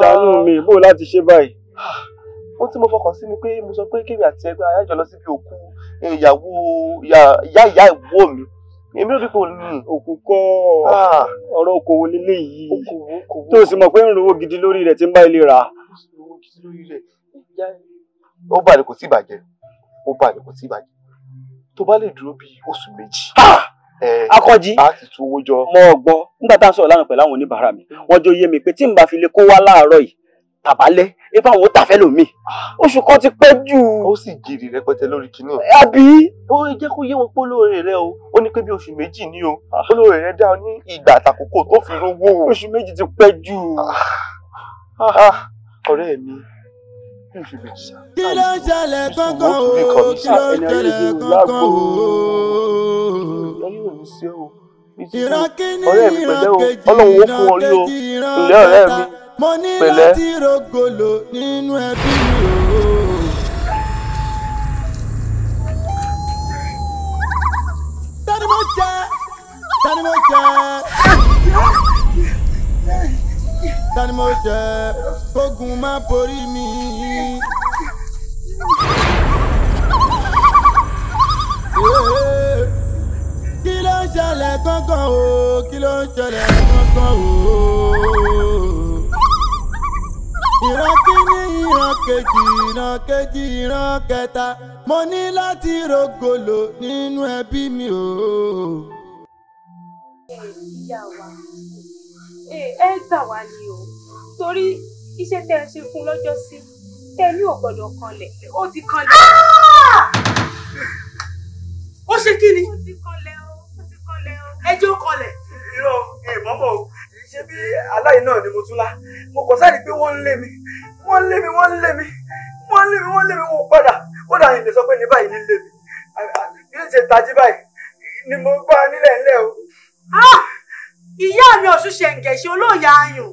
ṣàánú mi bó láti ṣe báyìí. ohun tí mo fọkàn sí ni pé mo sọ pé kémi àti ẹgbẹ́ ayájọ lọ síbi òkú ìyàwó ìyá ìwó mi èmi ló dípò ní òkú kọ́ ọ̀rọ̀ okòwò lílé yìí tó sì mọ̀ pé ń rówó gidi lórí rẹ̀ tí ń bá ilé rà. ó bá ní kò tí bàjẹ́ tó bá lè dúró bí oṣù méjì. Àkànjí a ti tún owó jọ. mo gbọ́ nígbà tá a sọ̀rọ̀ lánàá pẹ̀lú àwọn oníbàárà mi wọ́n jó yé mi pé tí n bá fi lè kó wá láàárọ̀ yìí tàbálẹ́ ipá àwọn ó tàfẹ́ lòmíì oṣù kan ti pẹ́ jù. ó sì jèrè rẹpẹtẹ lórí kinní. àbí. ó jẹ́ kó yé wọn pé olóore rẹ o ó ní pé bí oṣù méjì ní o olóore rẹ dá ọ ní ìgbà àtàkókò tó fi rówó. oṣù méjì ti pẹ́ jù. ọ̀rẹ́ mi oṣù méjì sá. kí ló ń ṣẹlẹ̀ kankan o kí ló ń ṣẹlẹ̀ kankan o. ìran kìíní ìran kejì ìran kejì ìran kẹta mo ní láti rògbòlò nínú ẹbí mi o. tani mo jẹ tani mo jẹ kógun má borí mi. kí ló ń ṣẹlẹ̀ gangan o kí ló ń ṣẹlẹ̀ gangan o. ìran kìíní ìran kejì ìran kejì ìran kẹta mo ní láti rògbòlò nínú ẹbí mi o. ìyá wa ẹ gbà wá ní o torí iṣẹ́ tẹ́ ẹ ṣe fún lọ́jọ́ sí tẹ́ ẹ ní ò gbọ́dọ̀ kanlẹ̀ ó ti kanlẹ̀. ó ṣe kí ni. ó ti kanlẹ̀ o ẹjọ́ kanlẹ̀. irọ́ ìmọ̀mọ́ o ṣé bí aláì náà ni mo tún lá mo kàn sáré pé wọ́n ń lé mi wọ́n padà kódà ìlẹ̀ sọ pé ní báyìí ní lé mi bí ó ṣe tají báyìí ni mo bá nílẹ̀ ńlẹ̀ o. ìyá mi ọ̀ṣun ṣẹ̀ǹgẹ̀ṣẹ̀ olóòyà ayùn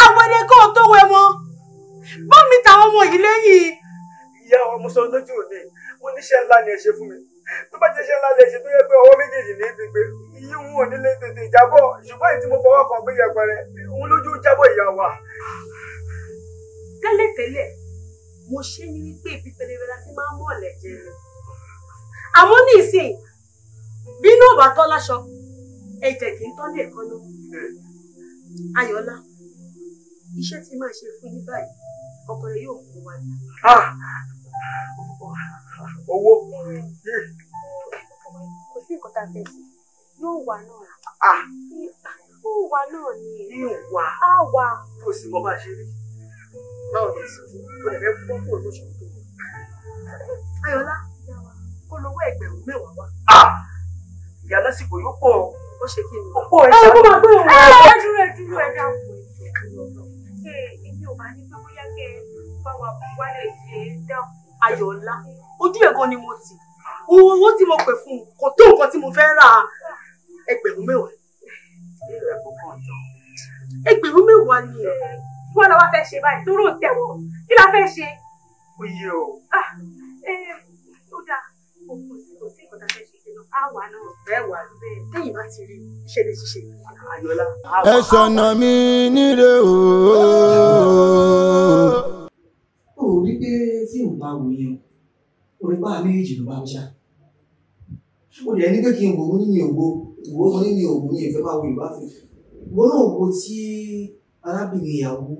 àwọn ẹni kó tó wẹ mọ́ bọ́ mi tàwọn ọmọ yìí lẹ́yìn. ìyá wa mo sọ lójú òní mo níṣẹ́ ńlá ni ẹ ṣe fún mi tó bá jẹ́ iṣẹ́ ńlá lè ṣe tó yẹ pé ọwọ́ méjèèjì ní ti gbé iye òun ò nílé tètè jábọ̀ ṣùgbọ́n èyí tí mo fọwọ́ kan gbé yẹpẹrẹ òun lójú jábọ̀ ìyá wa. tẹ́lẹ̀tẹ́lẹ̀ mo ṣe ní wípé ibi pẹlẹbẹ la ti máa ń mọ̀ lẹ́jẹ̀ rẹ̀ àmọ́ ní ìsìn bínú ò bá tọ́ láṣọ ẹ̀jẹ̀ kì í tọ́ lè kọ́ náà. Ayọ̀lá iṣẹ́ tí máa ṣe fún yín báyìí ọkọ rẹ yóò kó wa ní. owó kò sí nǹkan tá a fẹ́ sí yóò wà náà yóò wà náà ni. yóò wà á wà. kò sí mọ́ bá ṣe rí báwo ni èsì tó lè fẹ́ gbọ́ fún olóṣù tó wù. Ayọ̀lá kó lówó ẹgbẹ̀rún mẹ́wàá wá. ìyá lásìkò yóò pọ̀ ó ṣe kí ni. ó pọ̀ ẹ̀ ṣáà. ẹ kó máa gbé ìwọ̀n ẹ̀ dúró ẹ̀ dáhùn. bá wa wálé ṣe dá Ayọ̀ọ́lá ojú ẹ̀gàn ni mo tì owó tí mo pè fún kò tó nǹkan tí mo fẹ́ rà ẹgbẹ̀rún mẹ́wàá ni kí wọ́n lọ wá fẹ́ ṣe báyìí tó rò tẹ̀wọ̀ kí la fẹ́ ṣe. ó yẹ o. ó dáa kò sí nǹkan tá a fẹ́ ṣe sínú àwa náà. bẹ́ẹ̀ wà bẹ́ẹ̀ téyìn bá ti rí iṣẹ́ lè ṣiṣẹ́ Ayọ̀ọ́lá. ẹ sọ̀nà mi níre o. ó rí pé fíìmù bá wò yẹn orí bá méjì ló bá ń ṣá ó lè ní pé kí n wò ó ní mi ò wo ó ní mi ò wo ní ìfẹ́ bá wo ìbá fi wo náà wo tí arábìnrin ìyàwó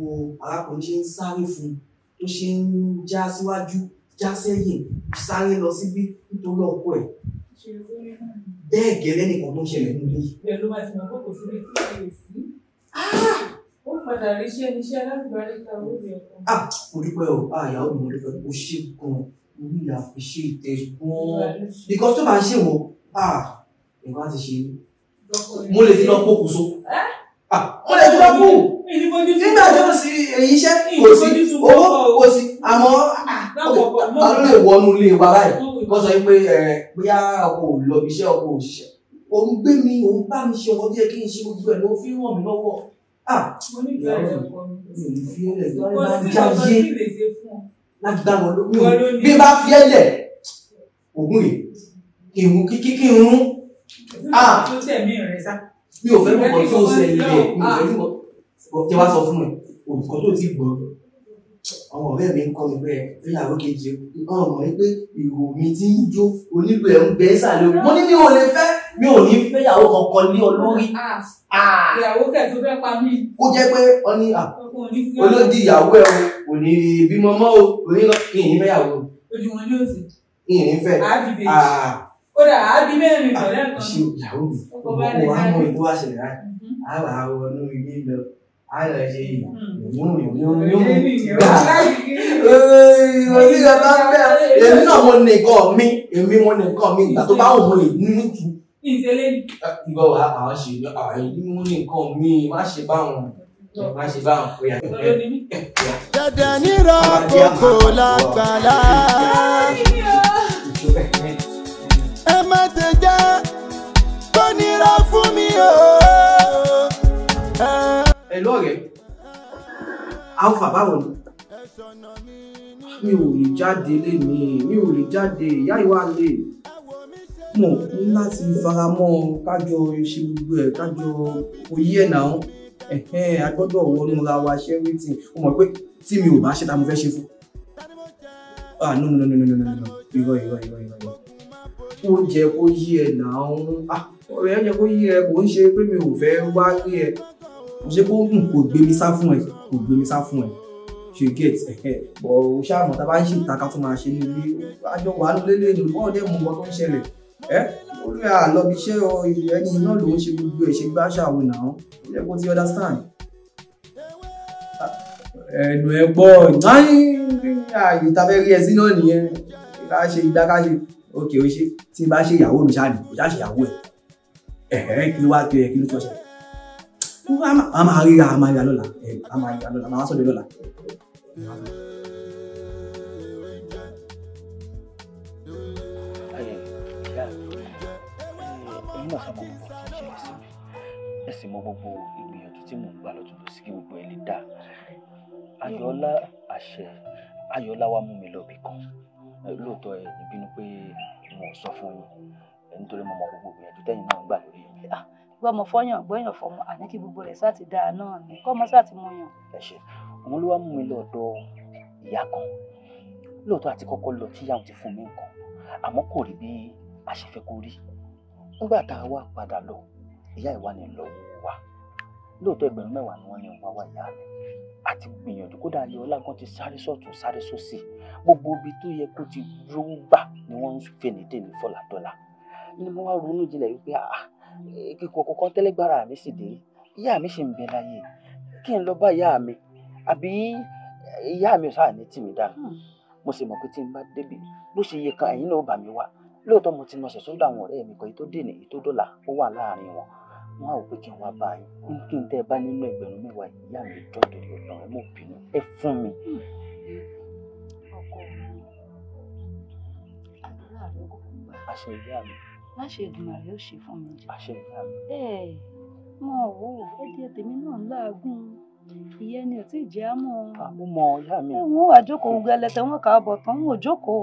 arákùnrin ṣe ń sáré fún tó ṣe ń já síwájú já sẹ́yìn sáré lọ síbí nítorí ọkọ ẹ̀ bẹ́ẹ̀ gẹ́lẹ́ nìkan tó ń ṣẹlẹ̀ nílé yìí. bẹ́ẹ̀ ló máa ti mọ̀ pé kò sí létí ìṣẹ̀lẹ̀ sí. ó padà rí iṣẹ́ alágbàríkà ó lè ọkọ. mo dúpẹ́ o ìyàwó mi mo dúpẹ́ o ṣe gan-an mo ní ìyá fi ṣe ìtẹ̀ gan-an because tó máa ń ṣe wọ́n nǹkan á ti ṣe mo lè ti lọ pokùnso mo lè ti lọ kú nígbà tí ó sì èyí iṣẹ́ kò sí owó kò sí àmọ́ àwọn lè wọnú ilé wa báyìí wọ́n sọ pé bóyá ọkọ̀ ò lọ bí iṣẹ́ ọkọ̀ ò ṣiṣẹ́ òun gbé mi òun bá mi ṣe ọmọ bí ẹ kí n ṣe gbogbo ẹ̀ ló fi ràn mí lọ́wọ́ mi ò ní fi ẹlẹ̀ tó bá ń jáde láti dá wọn lórí bí bá fi ẹlẹ̀ ògùn rè kí n rún mi ò fẹ́ mọ̀ kọ́ tó ṣẹlẹ̀ mi ò fẹ́ mọ̀ kí wá sọ fún ẹ olùkọ́ tó ti gbọ́ àwọn ọ̀rẹ́ mi ń kọ́ mi pé fẹ́yàwó kejì ọ̀hún mọ̀ pé ìrò mi ti ń jó onílù ẹ̀ ń bẹ sàlẹ̀ mo ní mi ò lè fẹ́ mi ò ní fẹ́yàwó kankan lé ọ lórí. ìyàwó kẹ̀ tó fẹ́ pa mí. ó jẹ́ pé ọ ní olódì ìyàwó ẹ̀ ò ní bímọ mọ́ o òní lọ kí n ní fẹ́yàwó. ojú wọn ní òsì. kí n ní fẹ́. kódà àbí mẹ́rin ìbọ̀lẹ́ kan. ṣé ìyàwó mi ó wá mọ ìlú wá ṣẹlẹ̀ láì àwọn àwọn ọ̀nà ilé lọ àlọ́ ṣe èmi náà mo nìkan mi ìgbà tó bá wù mo lè nínú jù. ìgbà wà àwọn ṣe èmi mo nìkan mi má ṣe báwọn pé dẹ̀dẹ̀ nírọ̀ kòkò lágbàlá ẹ má ti jẹ́ kó nira fún mi o. Hello ọ̀rẹ́ alfa báwo ni mi ò lè jáde lénìí mi ò lè jáde ìyá ìwà lè mọ̀ ní láti faramọ́ kájọ ṣe gbogbo ẹ̀ kájọ oyé ẹ̀ náà a gbọ́dọ̀ wọnú ra wa ṣe everything o mọ̀ pé tí mi ò bá ṣe ta mo fẹ́ ṣe fún no irọ́ ó jẹ́ kó yí ẹ̀ náà ọ̀rẹ́ ẹ̀ jẹ́ kó yí ẹ̀ kò ń ṣe pé mi ò fẹ́ wá rí ẹ ṣe kó kò gbé mi sá fún ẹ ṣe get bọ̀ o ṣáàmù tá a bá ń ṣe ìtaka tó máa ṣe nílé àjọ wà ló lélẹ̀ ní bọ́ọ̀ dẹ́ mú nǹkan tó ń ṣẹlẹ̀ olú àlọ́bí iṣẹ́ ẹni náà ló ń ṣe gbogbo ẹ̀ ṣe gbá ṣàwọn náà ó yẹ kó ti understand. ẹnu ẹ gbọ́ ààyè tá a fẹ́ rí ẹ sí náà nìyẹn ká ṣe ìdákáṣe òkè ó ṣe tí n bá ṣe ìyàwó mi ṣáà ní kò ṣáà ṣe ìyàwó ẹ̀ kí ló wá kí ló tó ṣe. a máa ríra lọ́la máa sọ́dọ̀ lọ́la. ẹ̀yin náà sábà mọ̀ tí ń ṣẹlẹ̀ sí mi ẹ sì mọ gbogbo ìgbìyànjú tí mò ń gbà lọ́tún lọ sí kí gbogbo ẹ lè dá Ayọ̀ọ́lá wá mú mi lọ́bì kan lóòótọ́ ẹ níbínú pé mo sọ fún yín nítorí mo mọ gbogbo ìgbìyànjú tẹ́yìn náà ń gbà lórí mi. gbọ́mọ fọ́yàn gbọ́yàn fọmọ àní kí gbogbo rẹ̀ sáà ti dáa náà ni kọ́mọ sáà ti mú yàn. ẹ ṣe òun ló wá mú mi lọ́dọ̀ ìyá kan lóòótọ́ àti kọ́kọ́ lọ tí ìyàwó ti fún mi nǹkan àmọ́ kò rí bí a ṣe fẹ́ kó rí nígbà tá a wá padà lọ ìyá ìwà ni lọ wá lóòótọ́ ẹgbẹ̀rún 10 ni wọ́n ní wá wá ìyá mi àti gbìyànjú kódà Ayọ̀ọ́lá gan ti sáré sọ́tún sáré sósì gbogbo ibi tó yẹ kó ti rówó gbà ni wọ́n ń fènídè ní fọlàdọ́là ni mo wá ronú jinlẹ̀ wípé kíkọ kọ̀ọ̀kan tẹ́lẹ̀gbára mi sì dé ìyá mi ṣì ń bẹ láyé kí n lọ bá ìyá mi àbí ìyá mi ò sáà ní tì mí dànù mo sì mọ̀ pé tí n bá débi bó ṣe yẹ kan ẹ̀yin náà bà mí wá lóòótọ́ mo ti nọṣẹ̀ sódò àwọn ọ̀rẹ́ mi kan èyí tó dènà èyí tó dọ́là ó wà láàrin wọn wọn á wò pé kí n wá bá yín kí n tẹ́ ẹ bá nínú ẹgbẹ̀rún 10 ìyá mi jọ́ torí ọ̀nà ẹ mọ̀ bínú ẹ fún mi àṣẹ ìyá mi. má ṣe Èdùmàrè ó ṣe fún mi jù. àṣẹ ìyá mi. Mo wò ó ẹdí tèmi náà láàgùn ìyẹn ni ò tí ì jẹ́ àmọ́. mo mọ ìyá mi. Wọ́n wà jókòó gẹlẹtẹ wọn kà á bọ̀ tán wọn ò jókòó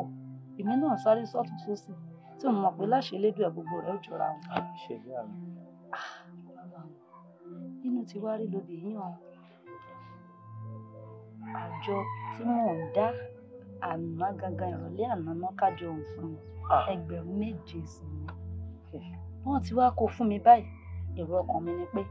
èmi náà sáré sọ́tún sósì tí mo mọ̀ pé láṣẹ Elédùà gbogbo rẹ̀ ó jọra wọn. àṣẹ ìyá mi. inú ti wá rí lóde yíyan àjọ tí mò ń dá àná gangan ìrọ̀lẹ́ àná náà kájọ òun fún mi 7,000 sí ni wọ́n ti wá kó fún mi báyìí èrò ọkàn mi ni pé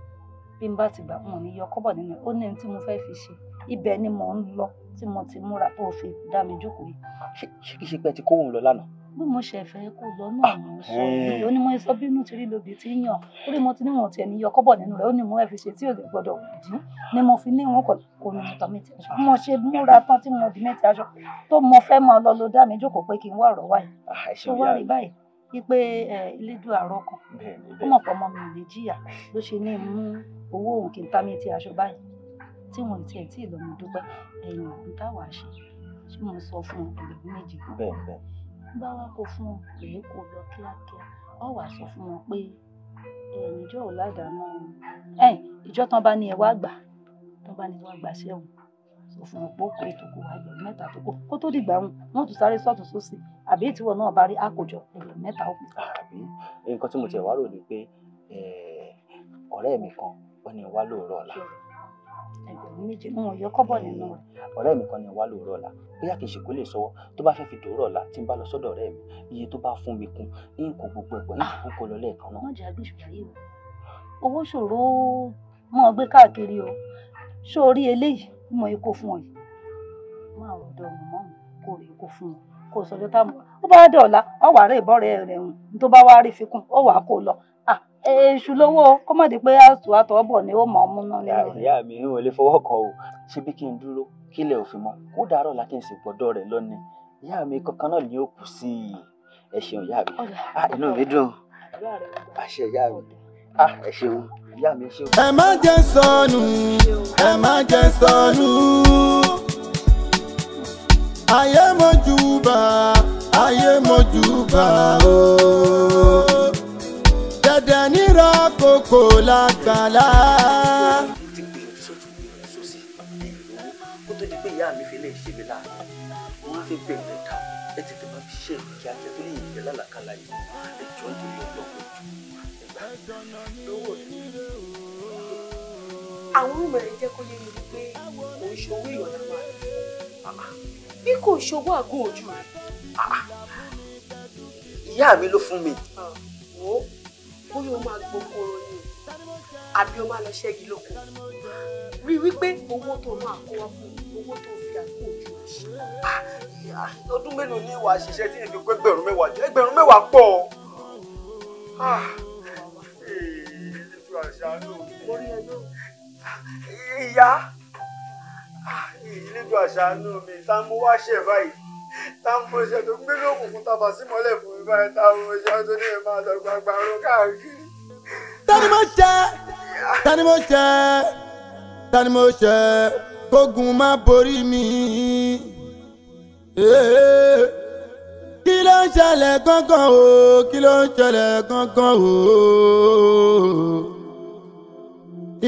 bí n bá ti gbà wọn ní yọ kọ́bọ̀ nínú ó ní tí mo fẹ́ fi ṣe ibẹ̀ ni mò ń lọ tí mo ti múra tó fi dá mi jókòó yìí. ṣé kìí ṣe pé ẹ ti kó òun lọ lánàá. bí mo ṣe fẹ́ kó lọ náà mo sọ bí ó ní mo sọ bínú ti rí lóbi tí yàn orí mo ti ní wọn tiẹ̀ ní yọ kọ́bọ̀ nínú rẹ̀ ó ní mo fẹ́ fi ṣe tí ò lè gbọ́dọ̀ dín ni mo fi ní wọn kò ní mo tọ́ mi ti aṣọ mo ṣe múra tán tí mo di mẹ́tì aṣọ tó mo fẹ́ máa lọ ló dá mi jókòó pé kí n wá ọ̀rọ̀ wáyé tó wá rí báyìí wípé Elédùà àárọ̀ kan ó mọ̀ pé ọmọ mi ò lè jìyà ló ṣe ní mú owó òun kí n tá mi ti aṣọ báyìí tí wọn ti ẹ̀ tí ì lọ mo dúpẹ́ ẹ̀yìn ọ̀hún táwa ṣe tí mo sọ fún ọ 2,000 bẹ́ẹ̀ bá wá kó fún ọ pé kó lọ kíákíá ọ wàá sọ fún wọn pé ìjọ ò ládàáná ìjọ tán bá ní ẹ wá gbà tán bá ní wá gbà sí ẹ̀wọ̀n sọ fún wọn pé ó pé ètò kò wá 7 tó kó tó dìgbà wọn tún sáré sọ́tún sósì àbí ìtiwọ náà bá rí àkójọ 7 ó kù. àbí nǹkan tí mo tiẹ̀ wá rò ni pé ọ̀rẹ́ mi kan ó ní wá lóòrọ̀ ọ̀la. 7,000 wọn yọ kọ́bọ̀ nínú rẹ̀. ọ̀rẹ́ mi kan ní wá lóòrọ̀ ọ̀la bóyá kì í ṣe kó lè sọ́wọ́ tó bá fẹ́ fi dòórọ̀ ọ̀la tí n bá lọ sọ́dọ̀ ọ̀rẹ́ mi iye tó bá fún mi kún ní kò gbogbo ẹ̀pọ̀ ní kò lọ lẹ́ẹ̀kan náà. wọ́n jẹ́ agbésùn ayé o owó ṣòro mọ́ ọ gbé káàkiri o sórí eléyìí mọ ikú fún ọ yìí máa rọ̀ dọ̀ mọ́ kó rí ikú fún ọ kó sọjọ́ tá mọ́ ó bá dé ọ̀la ọ wà rẹ̀ ìbọ̀rẹ̀ rẹ̀ hùn tó bá wá rí fikún ó wà kó lọ èṣù lówó kó má di pé àtọ̀ bọ̀ ni ó mọ̀ ọmú náà nínú rẹ̀. ìyá mi ò lè fọwọ́ kan o ṣé bí kí n dúró kílẹ̀ òfin mọ́ kó dàárọ̀ la kí n sì gbọ́dọ̀ rẹ̀ lọ́ni ìyá mi kankan náà ni ó kù sí i ẹ ṣeun ìyá mi inú mi dùn àṣẹ ìyá mi ẹ ṣeun ìyá mi ṣeun. ẹ má jẹ́ sọnù ẹ má jẹ́ sọnù ayé mojúbà ooo dẹ̀dẹ̀ nírọ̀ kòkò lágbàlá. kó tó di pé ìyá mi fi lè ṣe mi láàánú wọn á fi bẹ̀rẹ̀ ká ẹ tètè máa fi ṣe ìkíkí ajẹ́ tó lè yẹ lálàkàlà yìí ẹjọ́ nítorí ọlọ́pàá lówó àwọn ọmọ rẹ jẹ́ kó yé mi pé kò ń ṣòwò ìyọ̀nà máa bí kò ṣòwò àgún ojú rẹ̀. ìyá mi ló fún mi. wo bóyá o máa gbogbo oorun ni àbí o máa lọ ṣẹ́gi lóko rí wípé owó tó máa kó wá fún owó tó fi àgún ojú rẹ̀ ṣe. ọdún mélòó ni wàá ṣiṣẹ́ tí èdè ẹgbẹ̀rún 10 jẹ́ 10 pọ̀. orí ẹ náà. ìyá ìlédò àṣàánú mi tá mo wá ṣe báyìí tá mo ṣe tó gbé lókùnkùn tàbá sí mọ́lẹ̀ fún mi báyìí tá mo ṣe tó ní ẹ̀ máa lọ gbàgbà ró káàkiri. tani mo ṣe kógun má borí mi kí ló ń ṣẹlẹ̀ gangan o kí ló ń ṣẹlẹ̀ gangan o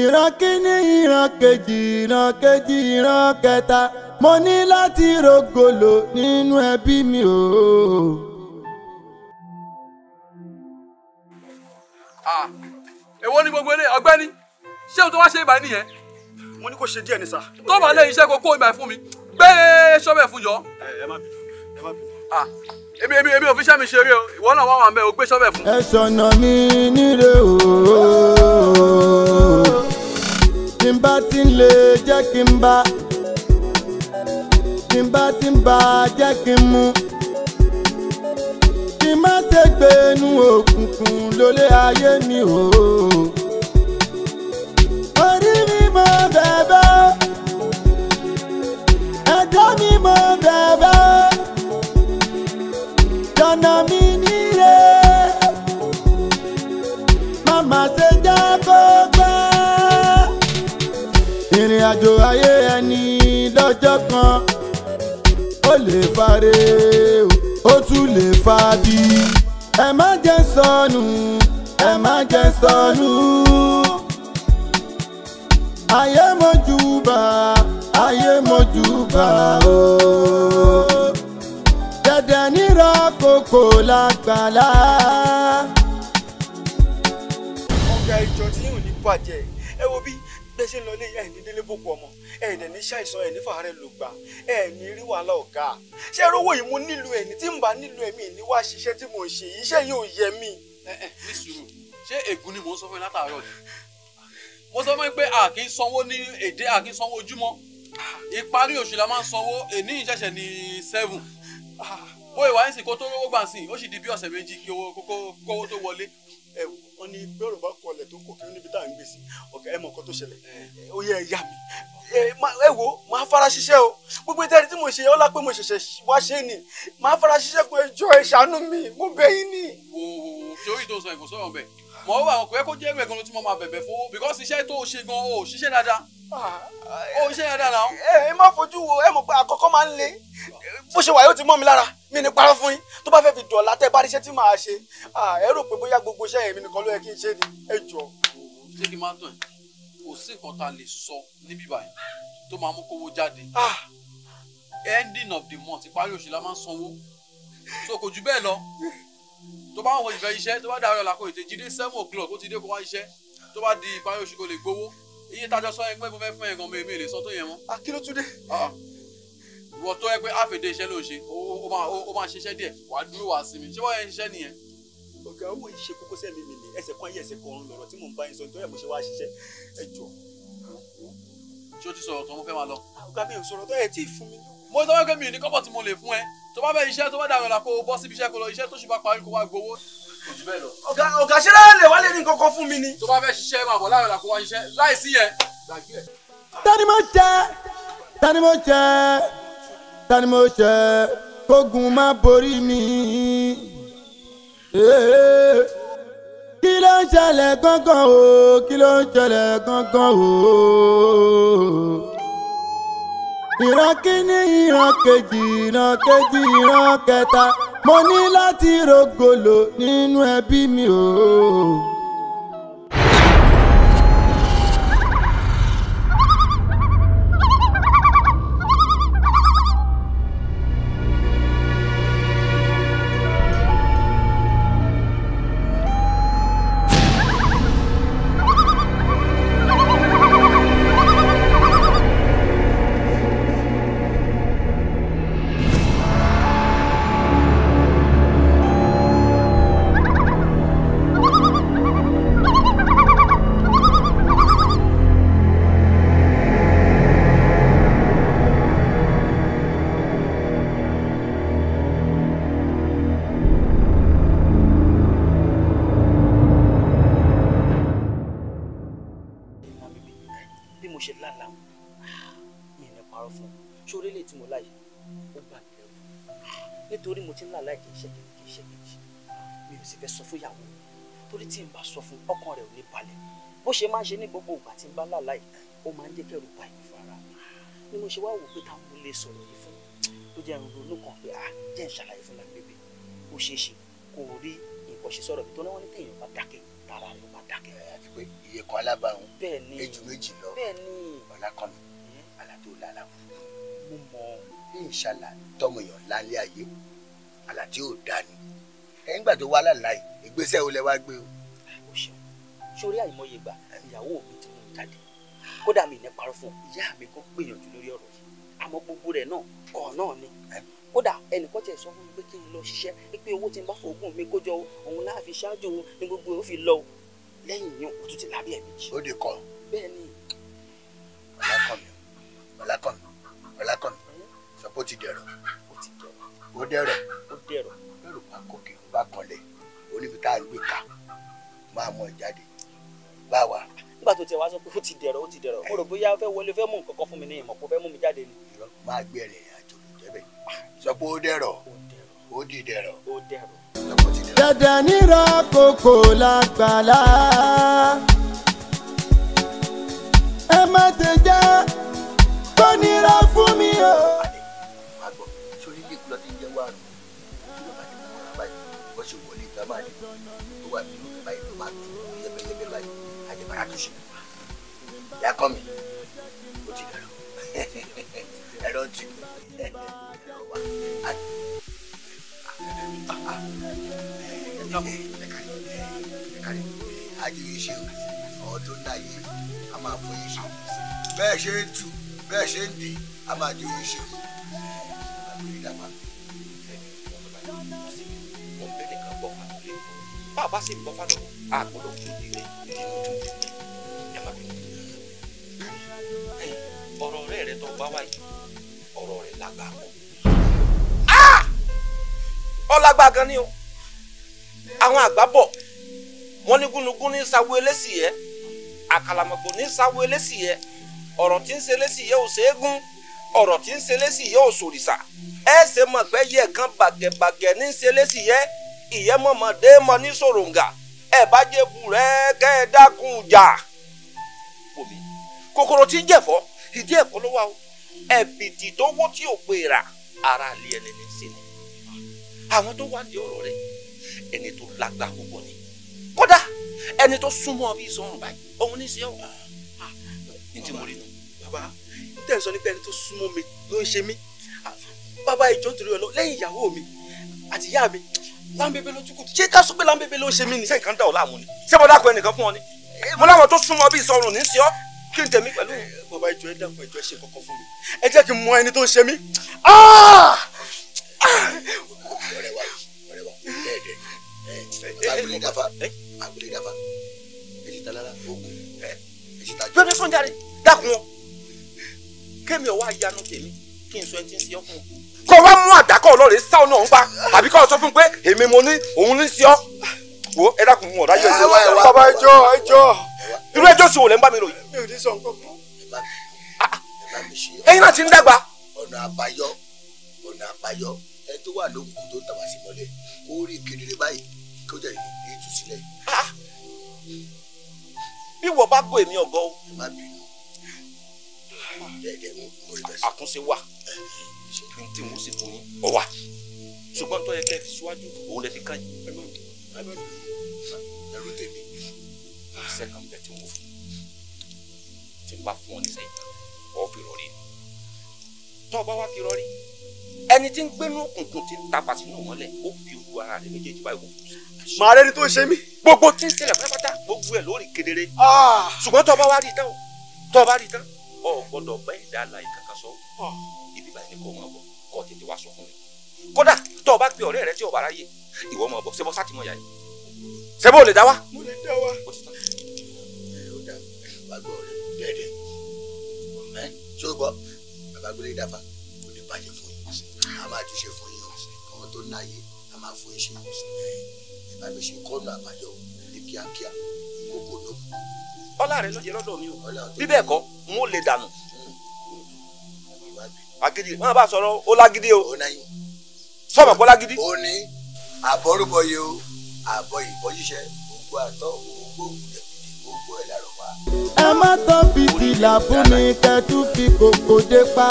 ìran kíní ìran kejì ìran kẹta mo ní láti rògòlò nínú ẹbí mi o. èwo ni gbogbo ilé ọ̀gbẹ́ni ṣé o tó wá ṣe ibà nìyẹn. mo ní kó ṣe díẹ̀ ní sà. tó bá lé iṣẹ́ kó kó ibà fún mi gbé ṣọ́bẹ̀ fún jọ. ẹ má bínú ẹ má bínú. èmi ò fi ṣẹ́ mi ṣeré o ìwọ náà wà wà mẹ́ o gbé ṣọ́bẹ̀ fún. ẹ ṣọ̀nà mi níre o tí n bá ti ń lè jẹ́ kí n bá tí n bá ti ń bá jẹ́ kí n mú kí n má ṣe gbénú òkùnkùn lólé ayé mi o. orí mi mo bẹ̀bẹ̀ ẹ̀dá mi mo bẹ̀bẹ̀ ṣọ̀nà mi níre màmá ṣe jẹ́ kó pẹ́. ìrìn àjò ayé ẹni lọ́jọ́ kan ó lè fare ó tún lè fa bí ẹ má jẹ́ sọnù ẹ má jẹ́ sọnù. ayé mojúbà ayé mojúbà o. dẹ̀dẹ̀ nírọ̀ kòkò lágbàlá. ọ̀gá ìjọ tí yóò ní bàjẹ́ ẹ wo bí bẹ́ẹ̀ ṣe ń lọ ilé ẹ̀ ní délé bòkú ọmọ ẹ̀ dẹ̀ ní ṣàìsàn ẹ̀ ní fàárẹ̀ ló gbà ẹ̀ ní rí wàhálà ọ̀gá ṣé rówó yìí mo nílò ẹ̀ ní tí n bá nílò ẹ̀mí ní wá ṣiṣẹ́ tí mo ń ṣe yìí iṣẹ́ yóò yẹ mí. ní sùúrù ṣé ègún ni mò ń sọ fún yín látàárọ̀ ni mo sọ fún yín pé a kì í sanwó ní èdè a kì í sanwó ojúmọ́ ìparí oṣù la máa ń sanwó èní ìṣẹ̀ṣẹ̀ ní 7 bóyá ìwà ẹ̀sìn kó tó rówó gbà sí ó sì di bí ọ̀sẹ̀ méjì kí owó tó wọlé. ẹ wò ní bẹ́ẹ̀rù bá kọlẹ̀ tó kò kí ó níbi tá à ń gbé sí ọ̀gá ẹ mọ̀ nǹkan tó ṣẹlẹ̀ ó yẹ ẹ̀yà mi ẹ wo máa fara ṣiṣẹ́ o gbogbo ìtẹ́rí tí mo ṣe ọlá pé mo ṣẹ̀ṣẹ̀ wá ṣe ni máa fara ṣiṣẹ́ pé ẹjọ́ ẹ ṣàánú mi mo bẹ̀ yín ni. wo torí tó sọ ìkòsó ọ̀bẹ mọ̀ ó wà wọn pé kó jẹ́ ẹgbẹ́ gan-an tí mo máa bẹ̀bẹ̀ fowó because iṣẹ́ tó ṣe gan-an ò ṣiṣẹ́ dáadáa ó ṣiṣẹ́ dáadáa náà. ẹ má fojú wo ẹ mọ̀ pé àkọ́kọ́ máa ń le bó ṣe wà yóò ti mọ́ mi lára mi ní parọ́ fún yín tó bá fẹ́ fi dọ̀la tẹ́ bá ríṣẹ́ tí màá ṣe ẹ rò pé bóyá gbogbo iṣẹ́ yẹn mi nìkan ló yẹ kí n ṣe ni ẹ jọ. ṣé kí n máa tàn kò sí nǹkan tá a lè sọ níbí báyìí tó máa mú kówó jáde ending of the month ìparí oṣù la máa ń sanwó so kò jù bẹ́ẹ̀ lọ tó bá wọn ìfẹ́ iṣẹ́ tó bá dàrú ọ̀la kó ètè jíde 7 o'clock ó ti dé kó wá iṣẹ́ tó bá di ìparí oṣù kó lè gbowó iye tájọ sọ yẹn pé mo fẹ́ fún ẹ̀ gan mi lè sọ tó yẹn mọ́. kí ló tún dé. ìwọ tó yẹ pé àfẹ̀dé iṣẹ́ ló ń ṣe ó máa ṣiṣẹ́ díẹ̀ wàá dúró wàá sinmi ṣé wọ́n yẹn ń ṣiṣẹ́ nìyẹn. ọ̀gá owó yìí ṣe kókó sẹ́mi mi ni ẹsẹ̀ kan ayé ẹsẹ̀ kan ọ̀run lọ̀rọ̀ tí mò ń bá yín sọ nítorí ẹ̀ mo ṣe wá ṣiṣẹ́ ẹ jọ. ṣé o ti sọ̀rọ̀ tó mo fẹ́ máa lọ. ọ̀gá mi ò sọ̀rọ̀ tó ẹ̀ tí ì fún mi. mo sọ pé mi ò ní kọ́bọ̀ tí mo lè fún ẹ tó bá fẹ́ iṣẹ́ tó bá dàrú ọ̀la kó o bọ́ síbi iṣẹ́ kó lọ iṣẹ́ tó ṣì bá parí kó wá gbowó kò jù bẹ́ẹ̀ lọ. ọ̀gá ṣe lè wá lè ní nǹkan kan fún mi ni. tó bá fẹ́ ṣiṣẹ́ máa bọ̀ láàrin ọ̀la kó wá ṣiṣẹ́ láìsí yẹn gbàgbé ẹ̀. tani mo jẹ tani mo jẹ tani mo jẹ kógun má borí mi. kí ló ń ṣẹlẹ̀ gángan o kí ló ń ṣẹlẹ̀ gángan o. ìran kíní ìran kejì ìran kejì ìran kẹta mo ní láti rògbòlò nínú ẹbí mi o. nítorí mo ti ń là láì kì í ṣe kejì mi ò sì fẹ́ sọ fún ìyàwó torí tí n bá sọ fún ọkàn rẹ̀ ò ní balẹ̀ bó ṣe máa ń ṣe ní gbogbo ìgbà tí n bá là láì ó máa ń jẹ́ kẹ́rù bá ìlú fara mi ni mo ṣe wá wò pé táwọn lè sọ̀rọ̀ yìí fún tó jẹ́ ronú kan pé jẹ́ ń ṣàlàyé fún lágbègbè ó ṣeé ṣe kó o rí nǹkan ṣe sọ̀rọ̀ mi tó ní wọ́n ní téèyàn bá dákẹ́ tara rẹ̀ bá dákẹ́. àti pé iye kan alábàáhùn bẹ́ẹ̀ni ejò méjì lọ ọ̀làkànmí àlàtò làlà mo mọ bí ìṣàlà tọmọ èèyàn lálẹ́ ayé àlà tí ò dá ni ẹ̀yìn gbà tó wá láláì ìgbésẹ̀ olè wá gbé o. ó ṣeun sórí àìmọye ìgbà ìyàwó mi ti mú mi jáde kódà mi ní parọ́ fún ìyá mi kó gbìyànjú lórí ọ̀rọ̀ yìí àmọ́ gbogbo rẹ̀ náà kọ̀ náà ni kódà ẹnìkan tiẹ̀ sọ fún mi pé kí n lọ ṣiṣẹ́ pé owó tí n bá fògùn mi kójọ òun láà fi ṣáájú òun ní gbogbo ó fi lọ lẹ́yìn yẹn ó tún ti lábẹ́ ẹ̀ méjì. ó di kọ. bẹ́ẹ̀ ni. ọlákànmí sọ pé ó ti dẹ̀rọ̀. ó dẹ̀rọ̀. lórí pa kókè ó bá kanlẹ̀ oníbi tá a gbé ká máa mọ ìjáde bá wa. nígbà tó tiẹ̀ wá sọ pé ó ti dẹ̀rọ̀ mo rò bóyá fẹ́ wọlé fẹ́ mú nǹkan kan fún mi ní ìmọ̀ kó fẹ́ mú mi jáde ni. máa gbé ẹ̀rìn àjò lójẹ́bẹ̀ sọ pé ó dẹ̀rọ̀ ó di dẹ̀rọ̀. dẹ̀dẹ̀ nírọ̀ kòkò lágbàlá ẹ má ti jẹ́ kó nira fún mi o. sórí ilé ìkúlọ̀ tí ń jẹ́ wàrù tí ló bá ti mú wọn báyìí bó ṣe wọlé ìgbà máa ní tó wà nínú ìgbà yìí tó máa tún yẹbẹyẹbẹ báyìí àjẹbára tó ṣe ìyá kọ́ mi ó ti dẹ̀rọ ẹ̀rọ ti ẹ̀rọ wa ẹ̀kárí àjẹyẹ ṣe ọdún náà yìí a máa fún yín ṣe bẹ́ẹ̀ ṣe ń tu bẹ́ẹ̀ ṣe ń dì a máa jẹ yín ṣe àgbèrè dàgbà. wọn bẹ nìkan bọ fàtúlẹ bá a bá sì bọ fàtúlẹ àgbọ́dọ̀ fún ilé ìdínú tó ẹ má bínú. ọ̀rọ̀ ọ̀rẹ́ rẹ tó bá wáyé ọ̀rọ̀ rẹ lágbà pọ̀. ọlágbá gan ni o àwọn àgbà bọ̀ wọ́n ní gúnugún ní sawo eléṣì yẹ àkàlàmọ̀gbò ní sawo eléṣì yẹ ọ̀rọ̀ tí ń ṣe eléṣì yẹ ò ṣeégún ọ̀rọ̀ tí ń ṣe eléṣì yẹ ò ṣòrìṣà ẹ ṣe mọ̀ pé yẹ kan bàgẹ̀bàgẹ̀ ní ṣe eléṣì yẹ ìyẹ́ mọ̀mọ́dé mọ ní ṣòròǹgà ẹ bá jẹ́ bu rẹ kẹ́ ẹ dákun jà. omi kòkòrò tí ń jẹ̀fọ́ ìdí ẹ̀fọ́ ló wà o ẹ̀bìtì tó wó tí ò pè rà ara lé ẹni ní sí ni àwọn tó wá di ọ̀rọ̀ rẹ ẹni tó lágbá púpọ̀ ni kódà ẹni tó súnmọ́ bí sọ̀rùn báyìí òun ní sí ọ̀ ní tí mo rí nù. bàbá n tẹ̀ ń sọ nípa ẹni tó súnmọ́ mi ló ń ṣe mí bàbá ìjọ nítorí ọlọ lẹ́yìn ìyàwó mi àti ìyá mi láńbébé ló tún kù ṣé ká sọ pé láńbébé ló ń ṣe mí ni. ṣé nǹkan dà ọ́ láàmú ni ṣé mo dákun ẹnìkan fún ọ ni mo láwọn tó súnmọ́ bí sọ̀rùn ní sí ọ kí n tẹ̀mí pẹ̀lú. bàbá ìjọ ẹ dákun ìjọ ṣe kọ́kọ́ fún mi ẹ jẹ́ kí n mọ ẹni tó ń ṣe mí. ọ̀rẹ́ wa dẹ́ẹ̀dẹ́ agbèrè dáfà èyí ta lára ogun èyí ta jọ. bẹ́ẹ̀ ni sọ́njáde dákun ọ kémi ọwọ́ ayanu tèmi kí n sọ ẹni tí ń ṣe ọ fún ọ. kọ́ wá mú àdákọ́ ọlọ́rẹ̀ sáwọn náà ń pa àbí kọ́ ọ sọ fún pé èmi mo ní òun ní sí ọ. wo ẹ dákun mú ọ̀dá yẹ ẹjọ́. bàbá ẹjọ́ irú ẹjọ́ sì wò lẹ́ ń bá mi rò yìí. mi ò ní sọ nǹkan kan. ẹ̀yin náà ti ń dàgbà. ọ̀nà àbáyọ ẹ tó wà lókùnkùn tó tàbá sí mọ́lẹ̀ kó rí kedere báyìí kó jẹ́ ní ìtúsílẹ̀. bí wọ́n bá gbọ́ èmi ọ̀gọ́ o. ẹ má bínú dẹ́ẹ̀dẹ́ mo rí bẹ́ẹ̀ sí. àtúnṣe wà n tí mo sì fún yín ọ wà ṣùgbọ́n tó yẹ kẹ́ ẹ fi síwájú òun lè fi kàn yín. ẹrú tèmi. iṣẹ́ kan bẹ̀ tí wọ́n fi tí n bá fún ọ níṣẹ́ ìgbà ọ fi rọrí tó o bá wá fi rọrí ẹni tí ń gbénú òkùnkùn tí ń tapà sínú mọ́lẹ̀ ó fi ojú ara rẹ̀ méjèèjì báyìí wò. màá rẹ́ni tó ń ṣe mí. gbogbo tí ń ṣẹlẹ̀ pátápátá gbogbo ẹ̀ lórí kedere. ṣùgbọ́n tó o bá wá rí i tán o gbọ́dọ̀ bá ẹ̀dá àlàyé kankan sọ ibi báyìí ni kò máa bọ̀ kọ́ tètè wá sọ fún mi. kódà tó o bá pe ọ̀rẹ́ rẹ tí o bá ráyè ìwọ máa bọ̀ ṣebọ́ sátìmọ̀ yá yìí ṣebọ́ ò lè dá wa. mo lè dá wa. ó dà bá gbọ́ rẹ dẹ́ẹ̀dẹ́ ṣé o gbọ́ bàbá gbélé dáfà kò ní bàjẹ́ fún yín a máa jíṣẹ́ fún yín ọmọ tó náyé a máa fún yín ṣe ẹ bá mi ṣe kọ́nà àbáyọ ní kíákíá kókó ló. ọlá rẹ ló jẹ lọ́dọ̀ mi o bí bẹ́ẹ̀ kọ́ n ó lè dànù. agídí wọn bá sọ̀rọ̀ ó lágídí o sọmọ pọ lágídí. ó ní àbọrúbọyé o àbọ̀ ìbọn ṣiṣẹ́ gbogbo àtọ gbogbo òkùnkùn gbogbo ẹ̀ lárọ̀ wá. ẹ má tán fìtìlà fún mi kẹtù fi kòkò dé pa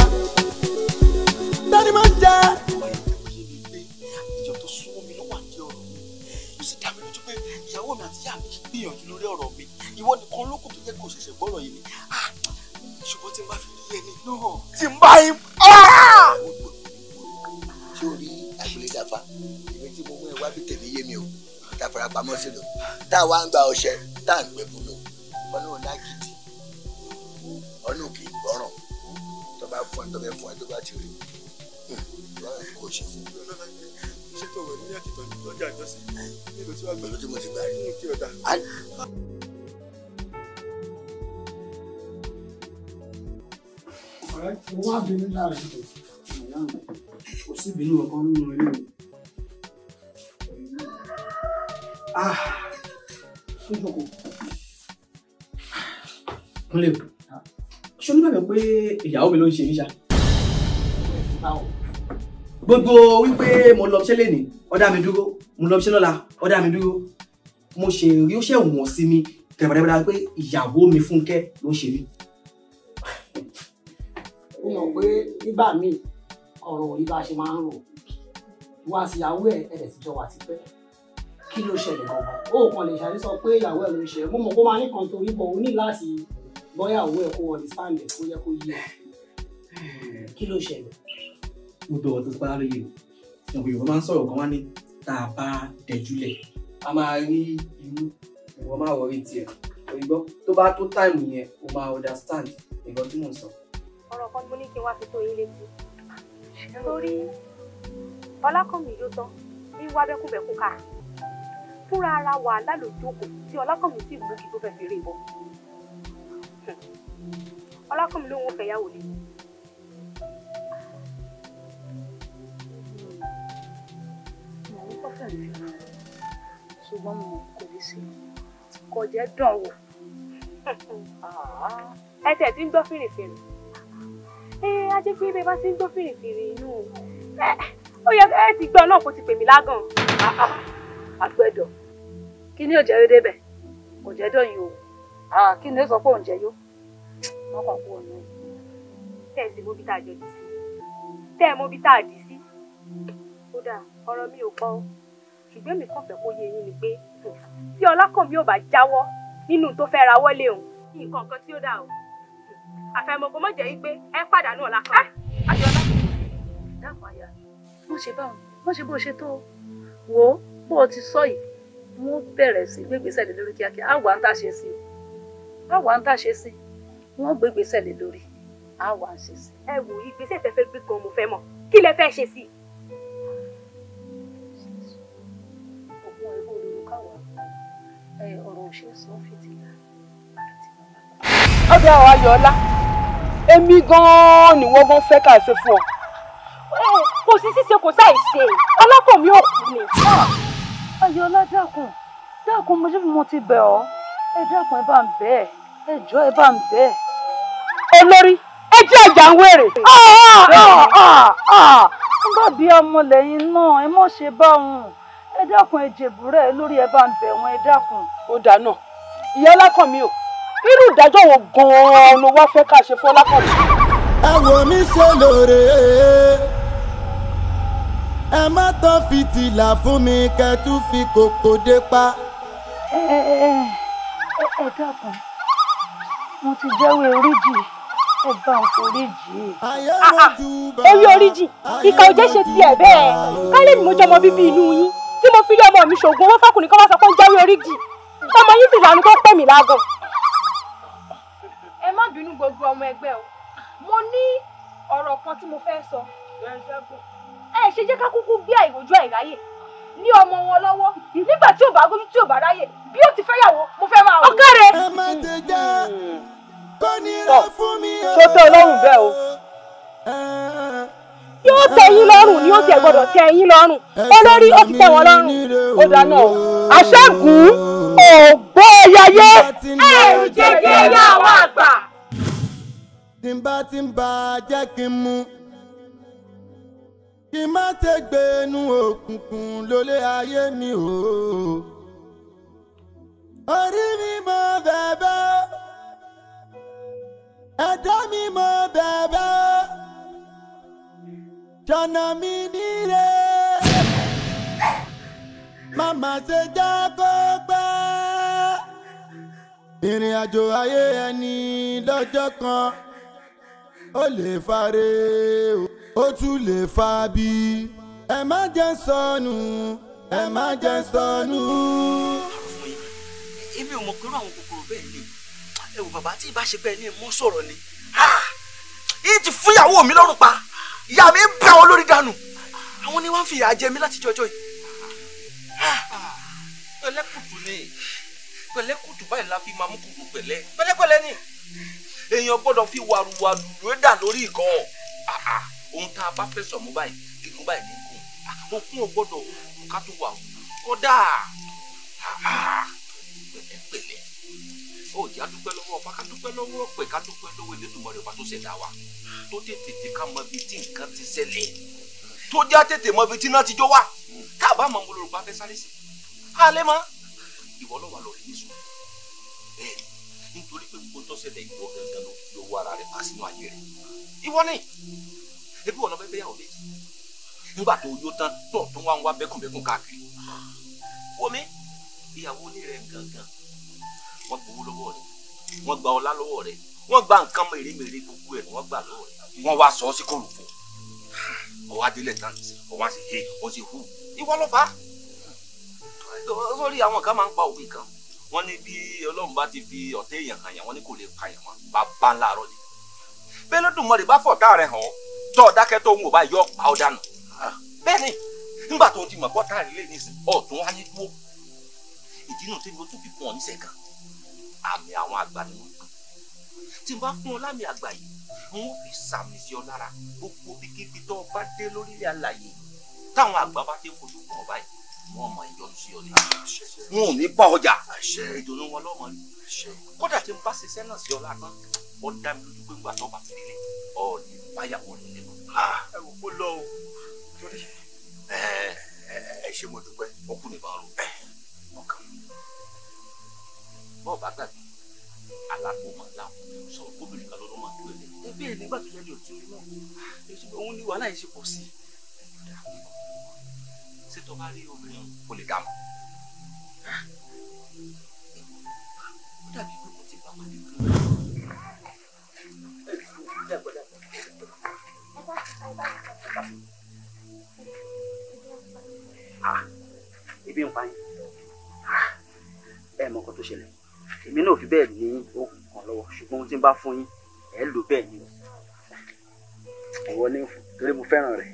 tani máa ń jẹ. ìjọ tó súnmọ́ mi ló wà ní ọ̀rọ̀ mi ó sì dá mi lójú pé ìyàwó mi àti ìyá mi gbìyànjú lórí ọ̀rọ̀ mi ìwọ nìkan lókùn tó jẹ́ kó ṣẹ̀ṣẹ̀ gbọ́rọ̀ yìí ni ṣùgbọ́n tí n bá fi rí ẹni náà tí n bá yín. ṣé o rí àgbélé dáfà èmi tí mo mú ẹ wá bí tèmi yé mi o tá a fara pamọ́ sínú tá a wá ń gba ọṣẹ tá a ń gbẹ bùnú ọ̀nà ọ̀nà gidi ọ̀nà òkè ìgbọràn tó bá fún ẹ tó bẹ fún ẹ tó bá ti rí kò ṣe fún mi. ṣé tó wẹ̀ ní àkìtọ̀ lọ́jà ìjọsìn nílò tí wàá gbé pẹ̀lú tí mo ti gbà rí. kí o dá. ọ̀rẹ́ mo wá bínú láàrin ìdò ìyá mi kò sí ìbínú ọkàn nínú ilé mi. Sójúkò kúnlẹ̀ ṣé onígbàgbọ́ pé ìyàwó mi ló ń ṣe níṣà. Gbogbo wípé mo lọ ṣẹ́ lẹ́nìí ọ̀dà mi dúró mo lọ ṣẹ́ lọ́la ọ̀dà mi dúró mo ṣe rí ó ṣe wọ̀n sí mi tẹ̀bàdàbàdà pé ìyàwó mi Fúnkẹ́ ló ń ṣe mí. ó mọ̀ pé nígbà míì ọ̀rọ̀ orí bá ṣe máa ń rò wá sí ìyàwó ẹ̀ ẹ̀ sì jọ wà tipẹ́ kí ló ṣẹlẹ̀ gangan ó kàn lè ṣàlẹ́ sọ pé ìyàwó ẹ̀ ló ń ṣe mo mọ̀ kó máa ní kan torí bọ̀ ó ní láti bọ́yàwó ẹ̀ kó understand ẹ̀ kó yẹ kó yé ẹ̀ kí ló ṣẹlẹ̀. mo bẹ̀ wọ́n tó ti pa lóye ìwé Yorùbá máa ń sọ̀rọ̀ kan wá ní tá a bá dẹjúlẹ̀ a máa rí inú ìwọ máa wọrí tiẹ̀ òyìnbó tó bá tó táìmù yẹn o máa understand nǹkan tí mò ń sọ. ọ̀rọ̀ kan mo ní kí n wá fi tó yín létí torí Ọlákànmí yóò tán ní wá bẹ́kúnbẹ́kún ká fúnra ara wàhálà ló jókòó tí Ọlákànmí sì mú kí tó fẹ́ fi rí ìbọn Ọlákànmí ló ń fẹ́ yàwó lé. ṣùgbọ́n mo kò lè ṣe kò jẹ́ dán wò. ẹ tẹ̀ tí ń gbọ́ fìrìfìrì a jẹ́ pé bẹ́ẹ̀ bá ti ń gbọ́ fìrìfìrì inú ó yẹ ẹ ti gbọ́ náà kó ti pè mí lágàn. àgbẹ̀dọ̀ kí ni òjẹ́ rí débẹ̀ kò jẹ́ dán yìí o kí ni ó sọ pé òun jẹ yó wọ́n kàn kú ọ̀nà yìí. tẹ́ ẹ sì mú bí tá a jọ dì sí tẹ́ ẹ mú bí tá a dì sí kódà ọ̀rọ̀ mi ò pọ̀ ṣùgbọ́n mi kàn fẹ́ kó yé yín ni pé tí Ọlákànmí ò bá jáwọ́ nínú tó fẹ́ rawọ́ lé òun nǹkan kan tí ó dà o àfẹ̀mọ̀kò mọ̀ jẹ́ pé ẹ pàdánù Ọlákànmí. Adéọlá dákun àyà wọ́n ṣe báwọn wọ́n ṣe bó ṣe tó wò ó bó o ti sọ yìí wọ́n bẹ̀rẹ̀ sí gbégbèsè lé lórí kíákíá àwa ń tàṣe sí wọ́n gbégbèsè lé lórí àwa ń ṣe sí. ẹ wò ìgbésẹ̀ tẹ́ fẹ́ gbé gan mo fẹ́ mọ̀ kí lẹ fẹ́ ṣe sí i. ọ̀rọ̀ òṣè sọ fìtìlà. ọ̀dọ̀ àwọn Ayọ̀ọ́lá èmi gan-an ni wọ́n gan fẹ́ ká ṣe fún ọ. kò sí ṣíṣe kò sáì ṣe Ọlákànmí ò kú ni. Ayọ̀ọ́lá dákun mo ti bẹ̀ ọ́ ẹ dákun ẹ bá ń bẹ̀ ẹ jọ̀ọ́ ẹ bá ń bẹ̀. olórí ẹ jẹ́ ìjà ń wèrè. nígbà bí ọmọ lẹ́yìn náà ẹ mọ̀ ṣe báwọn ẹ dákun ẹ jèbúrẹ́ lórí ẹ bá ń bẹ̀ wọ́n ẹ dákun. ó dáná ìyá Ọlákànmí o irú ìdájọ́ wo gan-an ló wá fẹ́ ká ṣe fún Ọlákànmí. ẹ wò mí ṣe lóore ẹ má tán fìtílà fún mi kẹtù fi kòkò dé pa. ẹ dákun mo ti jẹ́wọ́ oríjì ẹ bá ń foríjì. orí oríjì ìkà ò jẹ́ ṣe tiẹ̀ bẹ́ẹ̀ kálẹ̀ mi mo jẹ́ ọmọ bíbí inú yín tí mo fi lé ọmọ mi ṣògùn owó fọkùnrin kan wá sọ pé ó ń jáwé oríjì ọmọ yín sì lànà tó pè mí lágàn. ẹ má bínú gbogbo ọmọ ẹgbẹ́ o mo ní ọ̀rọ̀ kan tí mo fẹ́ sọ. ẹ ṣe jẹ́ ká kúkú gbé àìrójú àìráyè ní ọmọ wọn lọ́wọ́ nígbà tí ò bá gbójú tí ò bá ráyè bí ó ti fẹ́ yàwó mo fẹ́ máa wò. ọ̀kẹ́rẹ́. ẹ má ṣe jẹ́ kó nira fún mi o. tó tẹ́ ọlọ́run bẹ́ẹ̀ o. yóò tẹ́ yín lọ́rùn ni ó tiẹ̀ gbọ́dọ̀ tẹ́ yín lọ́rùn olórí ó ti tẹ́ wọn lọ́rùn. ó dáná o aṣẹ́gun ògbóyayé. ẹ̀rù jẹ́jẹ́ yá àwọn àgbà. tí n bá jẹ́ kí n mú kí n má ṣe gbénu òkùnkùn lólé ayé mi o. orí mi mọ bẹ̀bẹ̀ ẹ̀dá mi mọ bẹ̀bẹ̀ jọ̀nà mi níre màmá ṣe jẹ́ kó pẹ́. ìrìn àjò ayé ẹni lọ́jọ́ kan ó lè fare ó tún lè fa bí. ẹ má jẹ́ sọnù ẹ má jẹ́ sọnù. èmi ò mọ̀ pé àwọn kòkòrò bẹ́ẹ̀ ni ẹ wò bàbá tí ìbá ṣe bẹ́ẹ̀ ni mo sọ̀rọ̀ ni yìí ti fún ìyàwó mi lọ́rùn pa ìyá mi ń bẹ́ wọn lórí dànù àwọn ni wọ́n fi ìyà jẹ mí láti jọjọ́ yìí. pẹ̀lẹ́kùtù ni pẹ̀lẹ́kùtù báyìí la fi máa mú kùtù pẹ̀lẹ́ pẹ̀lẹ́pẹ̀lẹ́ ni èèyàn gbọ́dọ̀ fi wàrúwàrú ló dà lórí ìkọ́ ohun tá a bá fẹ́ sọ̀mú báyìí gígùn báyìí ní gùn òkun ò gbọ́dọ̀ ká tó wà kódà pẹ̀lẹ́pẹ̀lẹ́ ó jẹ́ àdúpẹ́ lọ́wọ́ ọba ká dúpẹ́ lọ́wọ́ ọ̀pẹ ká dúpẹ́ lọ́wọ́ Elédùmarè ọba tó ṣẹ̀dá wa tó tètè dé ká mọ ibi tí nǹkan ti ṣẹlẹ̀ tó já tètè mọ ibi tí iná ti jó wá tá a bá mọ olórúkọ afẹ́ sáré sí alẹ́ mọ́ ìwọ lọ́wọ́ lọ rí ní sùn bẹ́ẹ̀ nítorí pé gbogbo tó ṣẹlẹ̀ ìwọ gangan ló wọ ara rẹ̀ pa sínú ayé rẹ̀ ìwọ ni ebi wọn lọ bẹ́ẹ̀ bẹ́yàwó méjì nígbà tó yó tán tó tún wá ń wá bẹ́kùnbẹ́kùn káàkiri wọ́n mi ìyàwó ilé rẹ̀ gangan wọ́n gbowó lọ́wọ́ rẹ̀ wọ́n gba ọlá lọ́wọ́ rẹ̀ wọ́n gba nǹkan mèremère gbogbo ẹ̀ wọ́n gbà lọ́wọ́ rẹ̀ wọ́n wá sọ ọ́ sí kòròfò ọwọ́ adélẹ̀ tán ọwọ́ àti he ó ti hu ìwọ ló fà á sórí àwọn kan máa ń pa òwe kan wọ́n ní bí Ọlọ́run bá ti fi ọ̀tẹ̀ èèyàn hàn yàn wọ́n ní kò lè pa èèyàn mọ́ bàbá ńlá rọ ni bẹ́ẹ̀ lódùmarè bá fọ̀tá rẹ̀ hàn tó o dákẹ́ tó ń wò bá yọ pa ọ́ dànù bẹ́ẹ̀ ni nígbà tó o ti mọ̀ pọ́ tá ìrìlẹ̀ ní ìsìn ọ̀tún wáyé dúró ìdí náà tí mo tún fi fún ọ níṣẹ́ kan àmì àwọn àgbà ni wọ́n gbọ́ tí n bá fún ọ lámì àgbà yìí wọ́n fi sàmì sí ọ lára gbogbo bíkíbi tó o bá dé lórílẹ̀ àlàyé táwọn àgbà bá dé fojú kan báyìí wọ́n mọ ìyọnu sí ọ ní wọn ò ní bá ọjà ìdùnnú wọn lọ́mọ ni kódà tí n bá ṣiṣẹ́ náà sí ọ lásán ó dá mi lójú pé ńgbà tó bá fi délé ọ ní báyàwó rẹ nínú. ẹ wò ó lọ o torí ẹ ṣe mo dúpẹ́ ọkùnrin bá rò ọkàn bọ́ọ̀ bá gbàgbé alágbó máa láwọn sọ̀rọ̀ gómìnà kan lọ́dún máa tó ẹ̀lẹ́. ẹ bẹ́ẹ̀ nígbà tó yẹlẹ òtún náà òun ní wàhálà yìí ṣe pọ̀ sí. ṣé tó bá rí obìnrin kò lè dà mọ́. ó dàbí pé mo ti bá wọn ní kí ibi ń pa yín ẹ mọ nǹkan tó ṣẹlẹ̀ èmi náà ò fi bẹ́ẹ̀ ní oògùn kan lọ́wọ́ ṣùgbọ́n ohun tí n bá fún yín ẹ lò bẹ́ẹ̀ ni ọwọ́ ní fún torí mo fẹ́ràn rẹ̀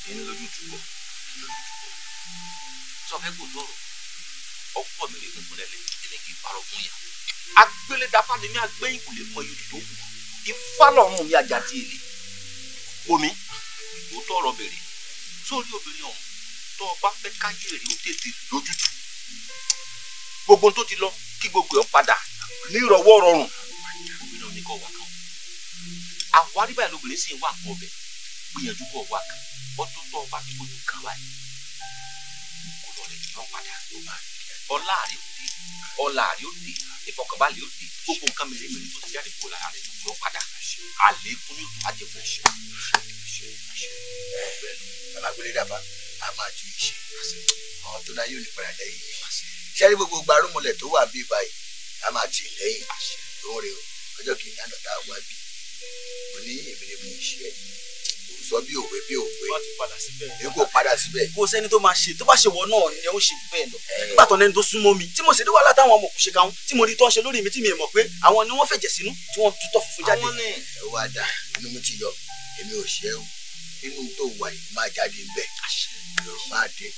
ẹni lójú túbọ̀ sọ fẹ́ kò tọrọ ọ̀pọ̀ mi lè gbẹ̀gbọ́n lẹ́lẹ́ ẹni kì í parọ́ fún yà agbélédafá ni mi agbẹ́yìn kò lè mọ iye tó kù ifá lọ́rùn mi ajá tí èlé omi ó tọrọ bèrè sórí obìnrin ọ̀hún tó o bá fẹ́ káyé rè ó tètè lójútù gbogbo tó ti lọ kí gbogbo ẹ̀ padà ní ìrọ̀wọ́ rọrùn obìnrin ọ̀hún ní kò wá kan àwárí báyìí lóbìnrin sì ń wà kọ́ ọbẹ̀ gbìyànjú kọ́ wá kan ọdún tó o bá ti gbójú kan báyìí kò lọ rẹ̀ jùlọ padà ló máa ọlá rẹ̀ ó dé ọlá rẹ̀ ó dé ìfọkànbalẹ̀ ó dé gbogbo nǹkan mèremère tó ti jáde kó lára rẹ̀ ló padà àlékún ní òtún ajẹ́ fún ẹ̀ṣẹ̀. Babagbélé Dàbá a máa tún yìí ṣe àwọn tó dáyé òní padà lẹ́yìn ṣẹ́rí gbogbo gbarúmọlẹ̀ tó wà bíi báyìí a máa tì lẹ́yìn tó ń rè o ọjọ́ kìíní àná tá a wá bí mo ní èmi ni mo ń ṣe ẹ́ sọ bí òwe ní kò padà síbẹ̀. kò sẹ́ni tó máa ṣe tó bá ṣe wọ náà ni ó ṣe bẹ́ẹ̀ lọ nígbà tó lẹ́ni tó súnmọ́ mi tí mo ṣe dé wàhálà táwọn ọmọ kò ṣe káwọn tí mo rí tó ń ṣe lórí mi tí mi mọ̀ pé àwọn ni wọ́n fẹ̀jẹ̀ sínú tí wọ́n tutọ́ funfun jáde. ẹ wá dà inú mi ti yọ èmi ò ṣe é o inú tó wà yìí máa jáde ń bẹ̀ lọ́rùn máa dé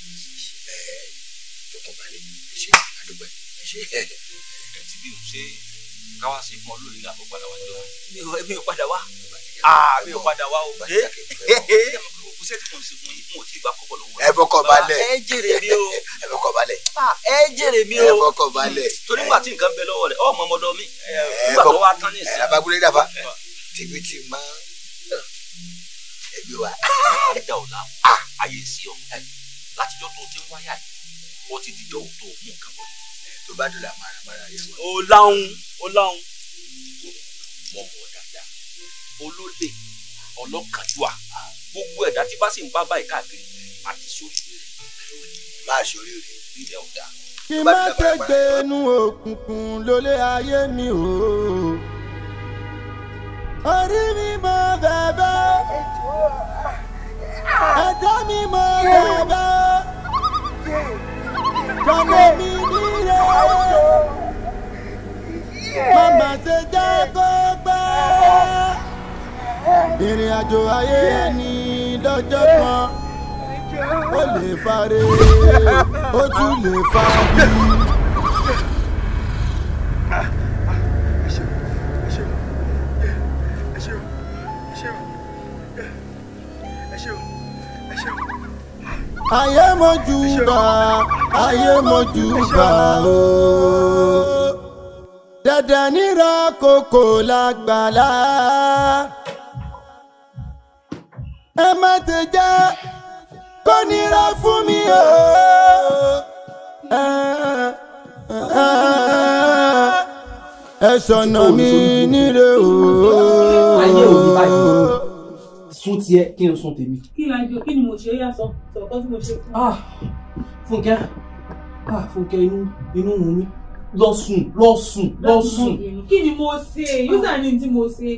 tọkànbalẹ̀ ẹ ṣe àdúgbò ẹ ṣe. ẹ ti bí o ṣe káwá sí fún ọ lórí ní àbúgbàdà wájú wa. mi ò padà wá mi ò padà wá o. kùsẹ́ tí mo ṣe fún yín mo ti gbà kọ́kọ́ lọ́wọ́. ẹ fọkàn balẹ̀ ẹ jèrè mi o. ẹ fọkàn balẹ̀. ẹ jèrè mi o. ẹ fọkàn balẹ̀. torí nígbà tí nǹkan bẹ lọ́wọ́ rẹ̀ ọmọ ọmọdé mi nígbà tó wá tán ní ìsìn. Babagbélé Dàbá tìbí ti máa ẹgbẹ́ wa. ẹ dá o láàmú ayé sí ọ látijọ́ tó ti ń wáyà yìí wọ́n ti dìjọ́ òun tó mú nǹkan bọ̀ tó bá dùn làmàràmàrà yẹn wá. ó láhùn ó láhùn. wọ́n mọ̀ ọ́ dáadáa olólè ọlọ́kàdúà gbogbo ẹ̀dá tí bá sì ń bá báyìí káàkiri àti sórí rẹ̀ máa sórí rẹ̀ ilẹ̀ ọ̀dà. kí má tẹ́gbẹ́ inú òkùnkùn lólé ayé mi o. orí mi mọ bẹ̀bẹ̀ ẹ̀dá mi mọ bẹ̀bẹ̀ jọ̀nà mi nílé màmá ṣe jẹ́ kó gbẹ́. ìrìn àjò ayé ẹni lọ́jọ́ kan ó lè fare ó tún lè fa bí. ayé mojú bá o dandan nira kókó lágbàlá ẹ má ti jẹ́ kó nira fún mi o ẹ ṣọ̀nà mi níre o. ayé ò ní báyìí sún tiẹ̀ kí n sún tèmi. kí ni mo ṣe yá sọ sọ̀tọ̀ tí mo ṣe fún. Fúnkẹ́ Fúnkẹ́ inú wù mí lọ sùn. kí ni mo ṣe yóò sàn ní tí mo ṣe.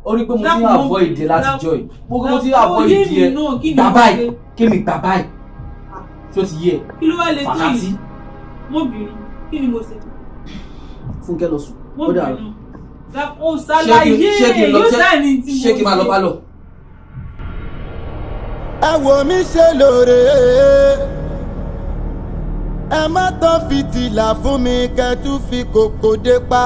ó rí pé mo ti ń àbọ̀ ìdè látijọ́ yìí mo ti ń àbọ̀ ìdè ẹ̀ gbà báyìí kémi gbà báyìí tí ó ti yẹ kí ló wá lè tó fàkàtì. yìí mo bìrì kí ni mo ṣe. Fúnkẹ́ lọ sùn mo ó dà bìrì o ṣàlàyé yóò sàn ní tí mo ṣe. ṣé kí n máa lọ bá lọ. ẹ wò mí ṣe lóore ẹ má tán fìtílà fún mi kẹtù fi kòkò dé pa.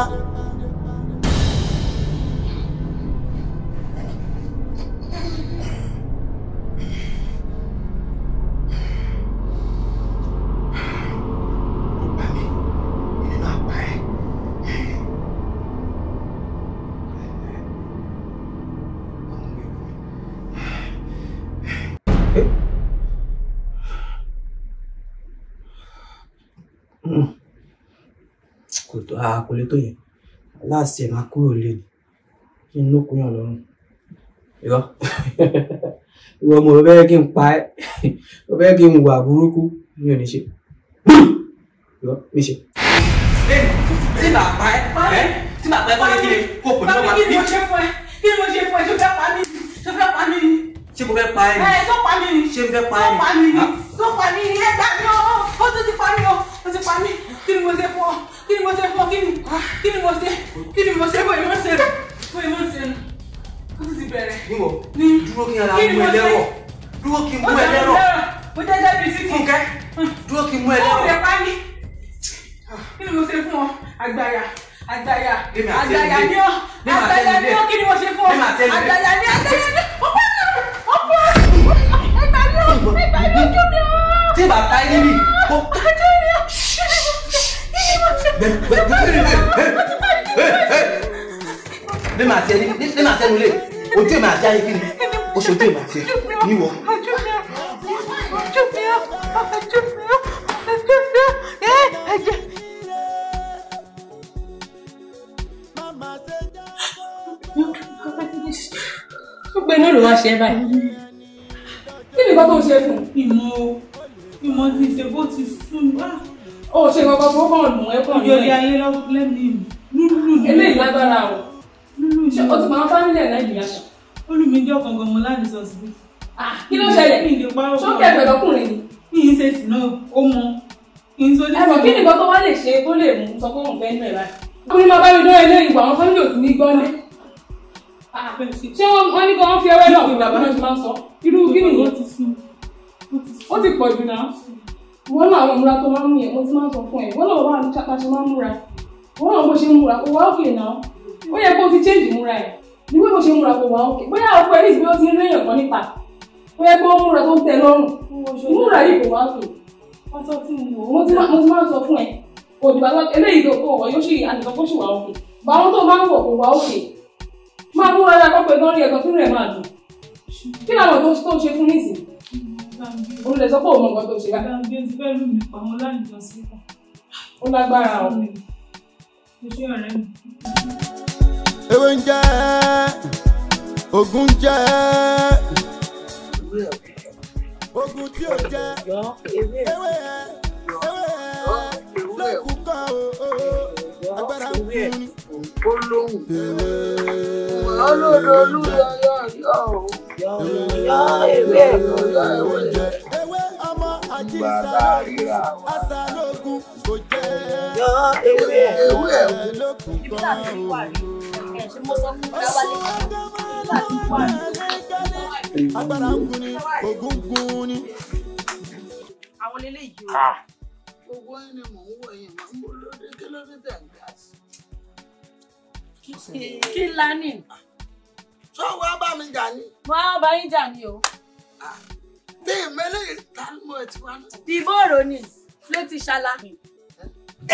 Kò lè tó yẹn láàsì ẹ̀ máa kúrò lé ní kí n lókun yàn lọ́rùn ìwọ mo rò bẹ́ẹ̀ kí n pa ẹ́ rò bẹ́ẹ̀ kí n wà burúkú mi ò ní ṣe mi ṣe. tí màá pa ẹ́ kọ́ ní kí ni kò pè ní ọmọ mi. kí ni mo ṣe fún ẹ ṣé fẹ́ pa mí ṣé mo fẹ́ pa ẹ́ ni. tó pa mí ni. ṣé mo fẹ́ pa ẹ́ ni. tó pa mí ni ẹ gbà mí o ó tún ti pa mí o ó ti pa mí kí ni mo ṣe fún ọ kí ni mo ṣe fún ọ kí ni mo ṣe bóyá mo ṣe ó tún ti bẹ̀rẹ̀. níwọ dúró kí n ara mú ẹ lẹ́rọ̀ dúró kí n mú ẹ lẹ́rọ̀. mo jẹ́ jẹ́ bíi títì. Fúnkẹ́ dúró kí n mú ẹ lẹ́rọ̀. ó lè pa mí kí ni mo ṣe fún ọ àgbàyà ni ọ kí ni mo ṣe fún ọ àgbàyà ni tí bàbá yín níbi kó. bí màá tẹ nílé ojú èmi àti ayé kí ni ó ṣojú èmi àti níwọ. gbogbo iná ló wá ṣe báyìí kí ni bàbá ò ṣe fún ìmọ̀ ti ṣe bó ti sún ó ṣe kankan fún ọkàn ọ̀nù ẹ̀kọ́ ìjọba ayé lẹ́nu lúlù eléyìí lágbára o ṣé o ti máa ń fámílì ẹ̀ nàìjíríà ṣe. olùmíjọ́ kankan mo láti sọ sí. kí ló ṣẹlẹ̀ ṣókè ẹgbẹ̀ lọkùnrin ni. kí n ṣe sì náà ó mọ kí n sọ ní. ẹ̀fọ́ kí nìkan tó wá lè ṣe tó lè mú sọ pé òun fẹ́ nú ẹ̀ báyìí. ọkùnrin máa bá mi dán ilé ìgbà àwọn fámílì ò ti ní gbọ́lẹ̀. ṣé wọ́n ní kí wọ́n fi ẹwẹ́ náà gbé bàbá náà ti máa ń sọ irú kí nìyẹn ó ti pọ̀ jù náà. wọ́n náà àwọn ìmúra tó máa ń mú yẹn mo ti máa ń sọ fún ẹ wọ́n náà wà ní ṣàkàṣe máa ń múra wọ́n náà bó ṣe ń múra kó wá òkè náà ó yẹ kó ti change múra ẹ̀ níwé bó ṣe ń múra kó wá òkè bóyá ọkọ ẹ̀ níbi ó ti ń réyàn kan níta ó yẹ kó múra tó ń tẹ́ lọ́rùn múra yìí kò wá òkè mo ti máa ń sọ fún ẹ kò dìgbà tó eléyìí tó kó wọ yóò ṣì àtìkọ́ kó ṣì wá òkè báwọn tó máa ń wọ̀ kó wá òkè máa múra dáa kó pé gan rí ẹ̀kan tó rẹ̀ máa dùn kí làwọn tó ṣe fún nísìnyí olùdẹ sọ pé òun nǹkan tó ṣe bá. ìgbàgbé ti fẹ́ lù mí pamọ́ láìjọ síta. ó lágbára o. mo ṣe ọ̀rẹ́ mi. ewé ń jẹ́ ogun ń jẹ́ ogun tí ò jẹ́ ewé lókun kan agbára ń kún ni. olóhùn olódò olúyọyọ yọ ewé ewé ọmọ àjíṣà àṣàlógún kò jẹ́ ewé lókun kan agbára ń kún ni ogun kún ni. àwọn lélẹ́yìí o. gbogbo ẹni mò ń wọ ẹ̀yìn máa ń bọ̀ lóde kí ló dé tẹ̀ ń ga sí. kí ńlá ní. sọ wá bá mi jà ní. wọ́n á bá yín jà ní o. tí ìmẹ́lẹ̀ ìtàlùmọ̀ ẹ̀ ti wá náà. ìbò òrò ni ló ti ṣala.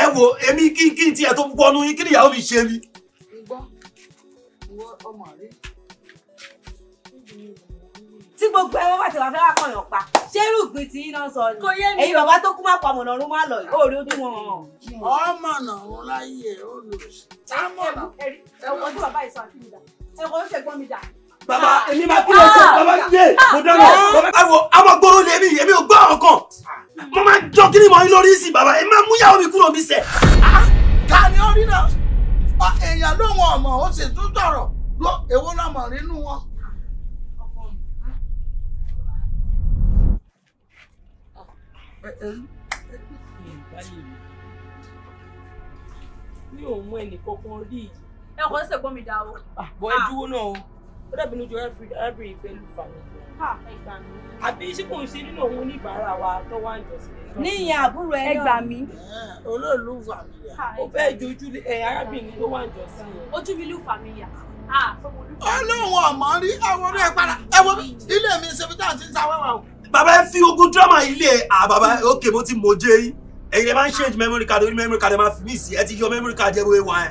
ẹ wo èmi kí n tiẹ̀ tó gbọ́nu yín kí ni ìyàwó mi ṣe mi. gbọ́ ìwọ ọmọ rẹ. tí tí gbogbo ẹ̀wọ̀n bá ti wà fẹ́ wá kọ̀yàn pa ṣé irúgbìn tí iná sọ ni ẹ̀yin bàbá tó kú má pa mọ̀nà ọ̀run má lọ yìí ó rí ojú wọn. ọmọ náà ń láyé olùsí. ẹ̀wọ̀n tí bàbá yìí sọ àti mi dà ẹ̀wọ̀n ó ṣègbọ́n mi dà. bàbá èmi máa kí ló sọ bàbá yé mo dáná bàbá àwọn gbòòrò lèmi èmi ò gbọ́ ọ̀kan mo máa jọ kí ni mo ń lórí sí bàbá èmi máa mú ìyàwó mi kúrò mi sẹ̀. ta ni ó rí náà èèyàn ló wọn ọmọ ó sì tún tọrọ lọ èwo náà mọ nínú wọn. mi ò mú ẹnì kankan rí i. ẹ kò ṣe gbọ́ mi dá o. bọ́ ẹ dúró náà o ó dàbí lójú every ìfẹ́ lù fà mí. àbí ṣé kò ń ṣe nínú òun oníbàárà wa tó wá ń jọ sílẹ̀. níyàn àbúrò ẹ gbà mí. olóòlù fà mí yà. ó fẹ́ jojú arábìnrin tó wá ń jọ sí i. ojú mi lù fà mí yà. ọlọ́run ọmọ rí àwọn ọ̀rẹ́ padà ẹ wo mi ilé mi ṣe fi tá à ń ti ń sa wẹ́wà o. bàbá ẹ fi ogun drama ilé bàbá òkè mo ti mọ̀ jẹ́ yín ẹ̀yin ẹ máa ń change memory card orí memory card ẹ máa fi mí sí ẹ ti yọ memory card ẹ wo ewa ẹ.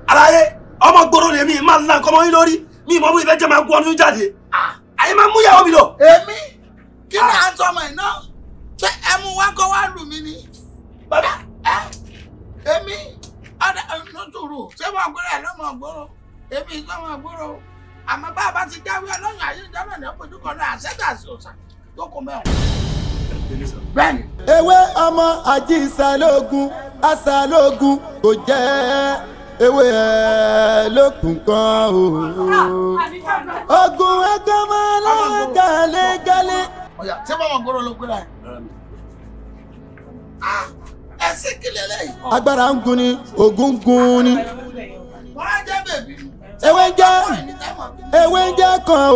aláyé ọmọ gbòòrò lèmi máa ń la nǹkan mọ́ yín lórí mi ìmọ̀ bóyá ìfẹ́ jẹ́ máa gbọ́ ọdún jáde àyè máa mú ìyàwó mi lọ. èmi kí ni à ń tọmọ iná ṣé ẹ mú wá kó wá lù mí ni. bàbá èmi ọ̀dà lóṣùrù ṣé wọ́n gbọ́dọ̀ ẹ̀ lọ́mọ gbòòrò èmi ìjọba gbòòrò àmọ́ bá a bá ti jáwé ọlọ́run ayé ìjọba ní ọ̀pọ̀ ojúkọ̀ náà àṣẹ́dá sí òòsà tó kún mẹ́wọ̀n. bẹ́ẹ̀ni. ewé ọmọ àjíṣàlógún àṣàlógún kò jẹ́ ewé ẹ̀ lókun kan o. ogun ẹgbẹ́ máa lọ́wọ́ gàlégàlé. ọ̀yà tí wọ́n gbòòrò ló gbéra ẹ̀. ẹ sì kílẹ̀ lẹ́yìn. agbára ń gun ni ogun ń gun ni. wọ́n á jẹ́ bèbí. ewé ń jẹ́ kan o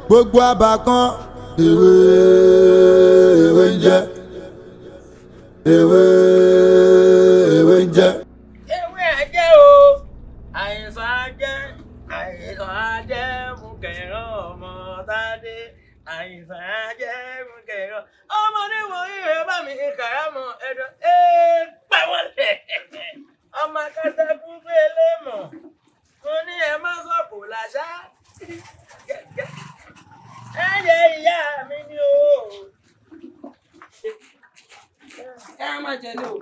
gbogbo àbá kan ewé ń jẹ́ ewé ń jẹ́. ewé ajẹ́ o àìsàn ajẹ́ mú kẹ̀rọ ọmọ tádé àìsàn ajẹ́ mú kẹ̀rọ ọmọdé wo ìwé bá mi kàrámọ̀ ẹ̀dọ̀ pẹ̀wọ́lẹ̀ ọmọ akátá fúnfẹ́ lẹ́mọ̀ mo ní ẹ má sọ̀pù làṣà ẹ̀yẹ ìyá mi ni o. ẹ á máa jẹ ní o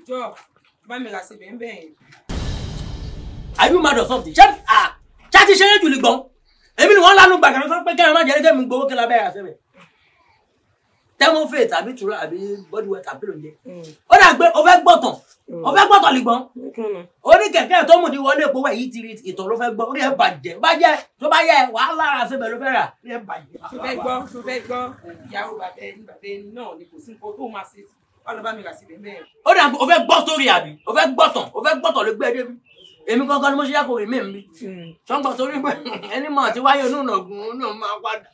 jọ bá mi rà sí bẹ́ẹ̀ bẹ́ẹ̀ yẹn. Are you mad or something? Ṣé ti ṣeré jù lè gbọ́n? Èmi ni wọ́n lánú gbàgbà sọ pé kẹ́rin má jẹ́ kẹ́mi gbowó kí lábẹ́ àṣẹ rẹ̀. Thermofate tàbí tura àbí body wet tàbí lóye. Ó dà pé o fẹ́ gbọ́tàn lè gbọ́n. Ó ní kẹ̀kẹ́ tó mú di wọlé epo wẹ̀ yìí ti rí ìtọ̀ ló fẹ́ gbọ́. Ó ní ẹ bàjẹ́ tó bá yẹ wàhálà àṣẹ bẹ̀ ló fẹ́ rà. Ó ní ẹ bàjẹ́. tó fẹ́ gbọ́ ìyàwó bàbá ẹni náà ni kò sí nǹkan tó máa ṣe wà lọ bá mi rà sí bẹ́ẹ̀. Ó dà pé o fẹ́ gbọ́ sórí àbí o fẹ́ gbọ́tàn ló gbé ẹ débi. Èmi gangan ni mo ṣe yá kó rí mi mi. Sọ́ngbọ̀n torí pé ẹni mọ̀ ti wáyé onú ìnàgún náà máa padà.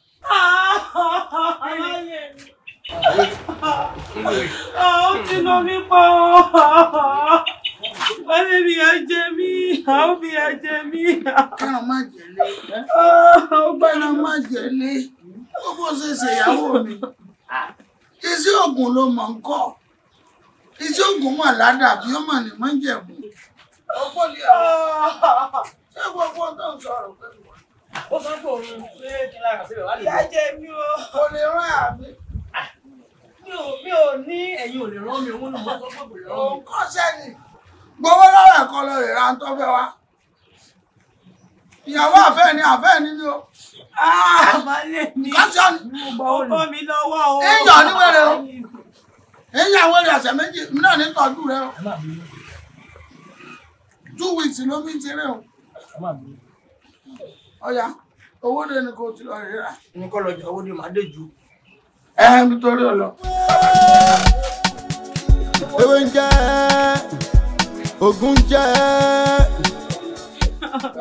Ó ti lọ mí pa ọ́. Wọ́n lè bí ajẹ́ mi, àwọn bí ajẹ́ mi. Kẹ́hàn má jẹ̀lé. Ó gbọ́dọ̀ má jẹ̀lé. Ó bó ṣe ṣèyàwó mi. Iṣẹ́ ògùn ló mọ̀ ń kọ́. Iṣẹ́ ògùn mọ̀ ládàbí ó mọ̀ ní mọ́ jẹ̀bù. Ọ̀pọ̀ ni àwọn. Ṣé gbogbo tó ń sọ̀rọ̀ pẹ̀lú wa? Ó sọ pé òun ṣé kí lára síbẹ̀ wá lè Ìyá jẹ mí o. Kò lè rán àmì. Mi ò ní ẹ̀yin ò lè rán mi, òun ni mo sọ pé kò lè rán mi. Òun kọ́ sẹ́yìn. Gbowó lọ́wọ́ ẹ̀kọ́ lọ rè ra ń tọ́ fẹ́ wá. Ìyàwó àfẹ́ ni o. Àbálẹ̀ mi. Kọ́sọ́nì. Ọkọ mi lọ́wọ́ o. Ìyàn ní wẹ́rẹ́ o. Ìyàn wẹ́rẹ́ ọ̀sẹ̀ méjì náà ní tọ́jú rẹ o. 2 weeks ló mi ti rẹ o. Ọ̀yà owó dé ni kò ti lọ rẹ̀ rà. Ní kọ́ lọ́jà owó dé màá dé ju. Nítorí ọlọ. ewé ń jẹ́ ogun ń jẹ́.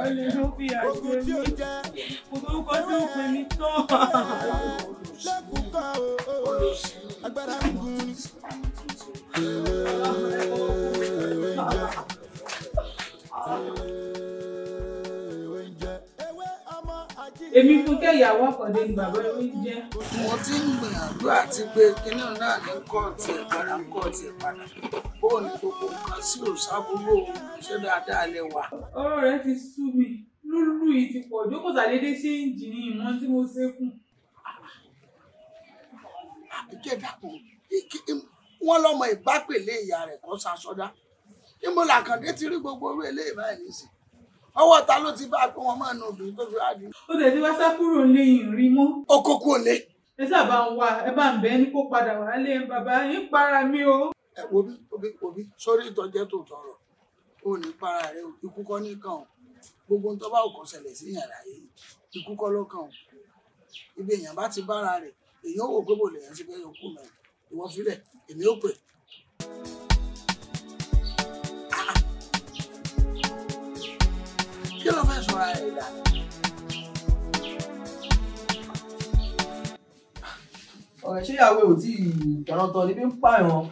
Ọ̀lẹ́ ló fi àjẹ́ mi. Mo tó kọ́ tí ó pè mí tán. Agbára ń gun. Èmi fún kẹ́yàwó ọ̀kọ̀dé ni bàbá ewé ń jẹ́. Mo ti ń gbìyànjú àti pé kinní náà ní kóòtù ẹ̀ padà bóò ní gbogbo nǹkan sí òṣàbúrò ṣé dáadáa lè wà. Ọ̀rọ̀ rẹ̀ ti sú mi. Lúlú yìí ti pọ̀ jókòó sàdédé ṣe ń jì ní ìmọ̀ tí mo ṣe fún. kí ẹ dákun wọn lọmọ ìbápèlé ìyá rẹ̀ kọ sasọdá níbo làkàndé ti rí gbogbo orí eléyìí báyìí nísìn ọwọ́ ta ló ti bá a pé wọn máa ń nu obìnrin tó fi wá di. ó tẹ̀ sí wá sá kúrò ní ìrìn mọ́. ó kó kúrò lé. ẹ sábà ń wá ẹ bá ń bẹ ní kó padà wálé bàbá yín para mi o. ẹ wo bí sórí ìtọ́jẹ́ tó tọrọ ó ní para rẹ ikú kọ́ ní kàn ó gbogbo ń tọ́ bá òkàn ṣẹlẹ̀ sí yàrá yìí ikú kọ́ ló kàn ó ibi èèyàn bá ti bára rẹ̀ èèyàn wò pé bò lè yẹn ti fẹ́ yọkù mẹ́rin ìwọ filẹ̀ èmi ó pè. kí ló fẹ́ sọ̀rọ̀ ẹ̀ dà? ọ̀rẹ́ ṣé ìyàwó ò tí ìdáná tán níbi ń pààyàn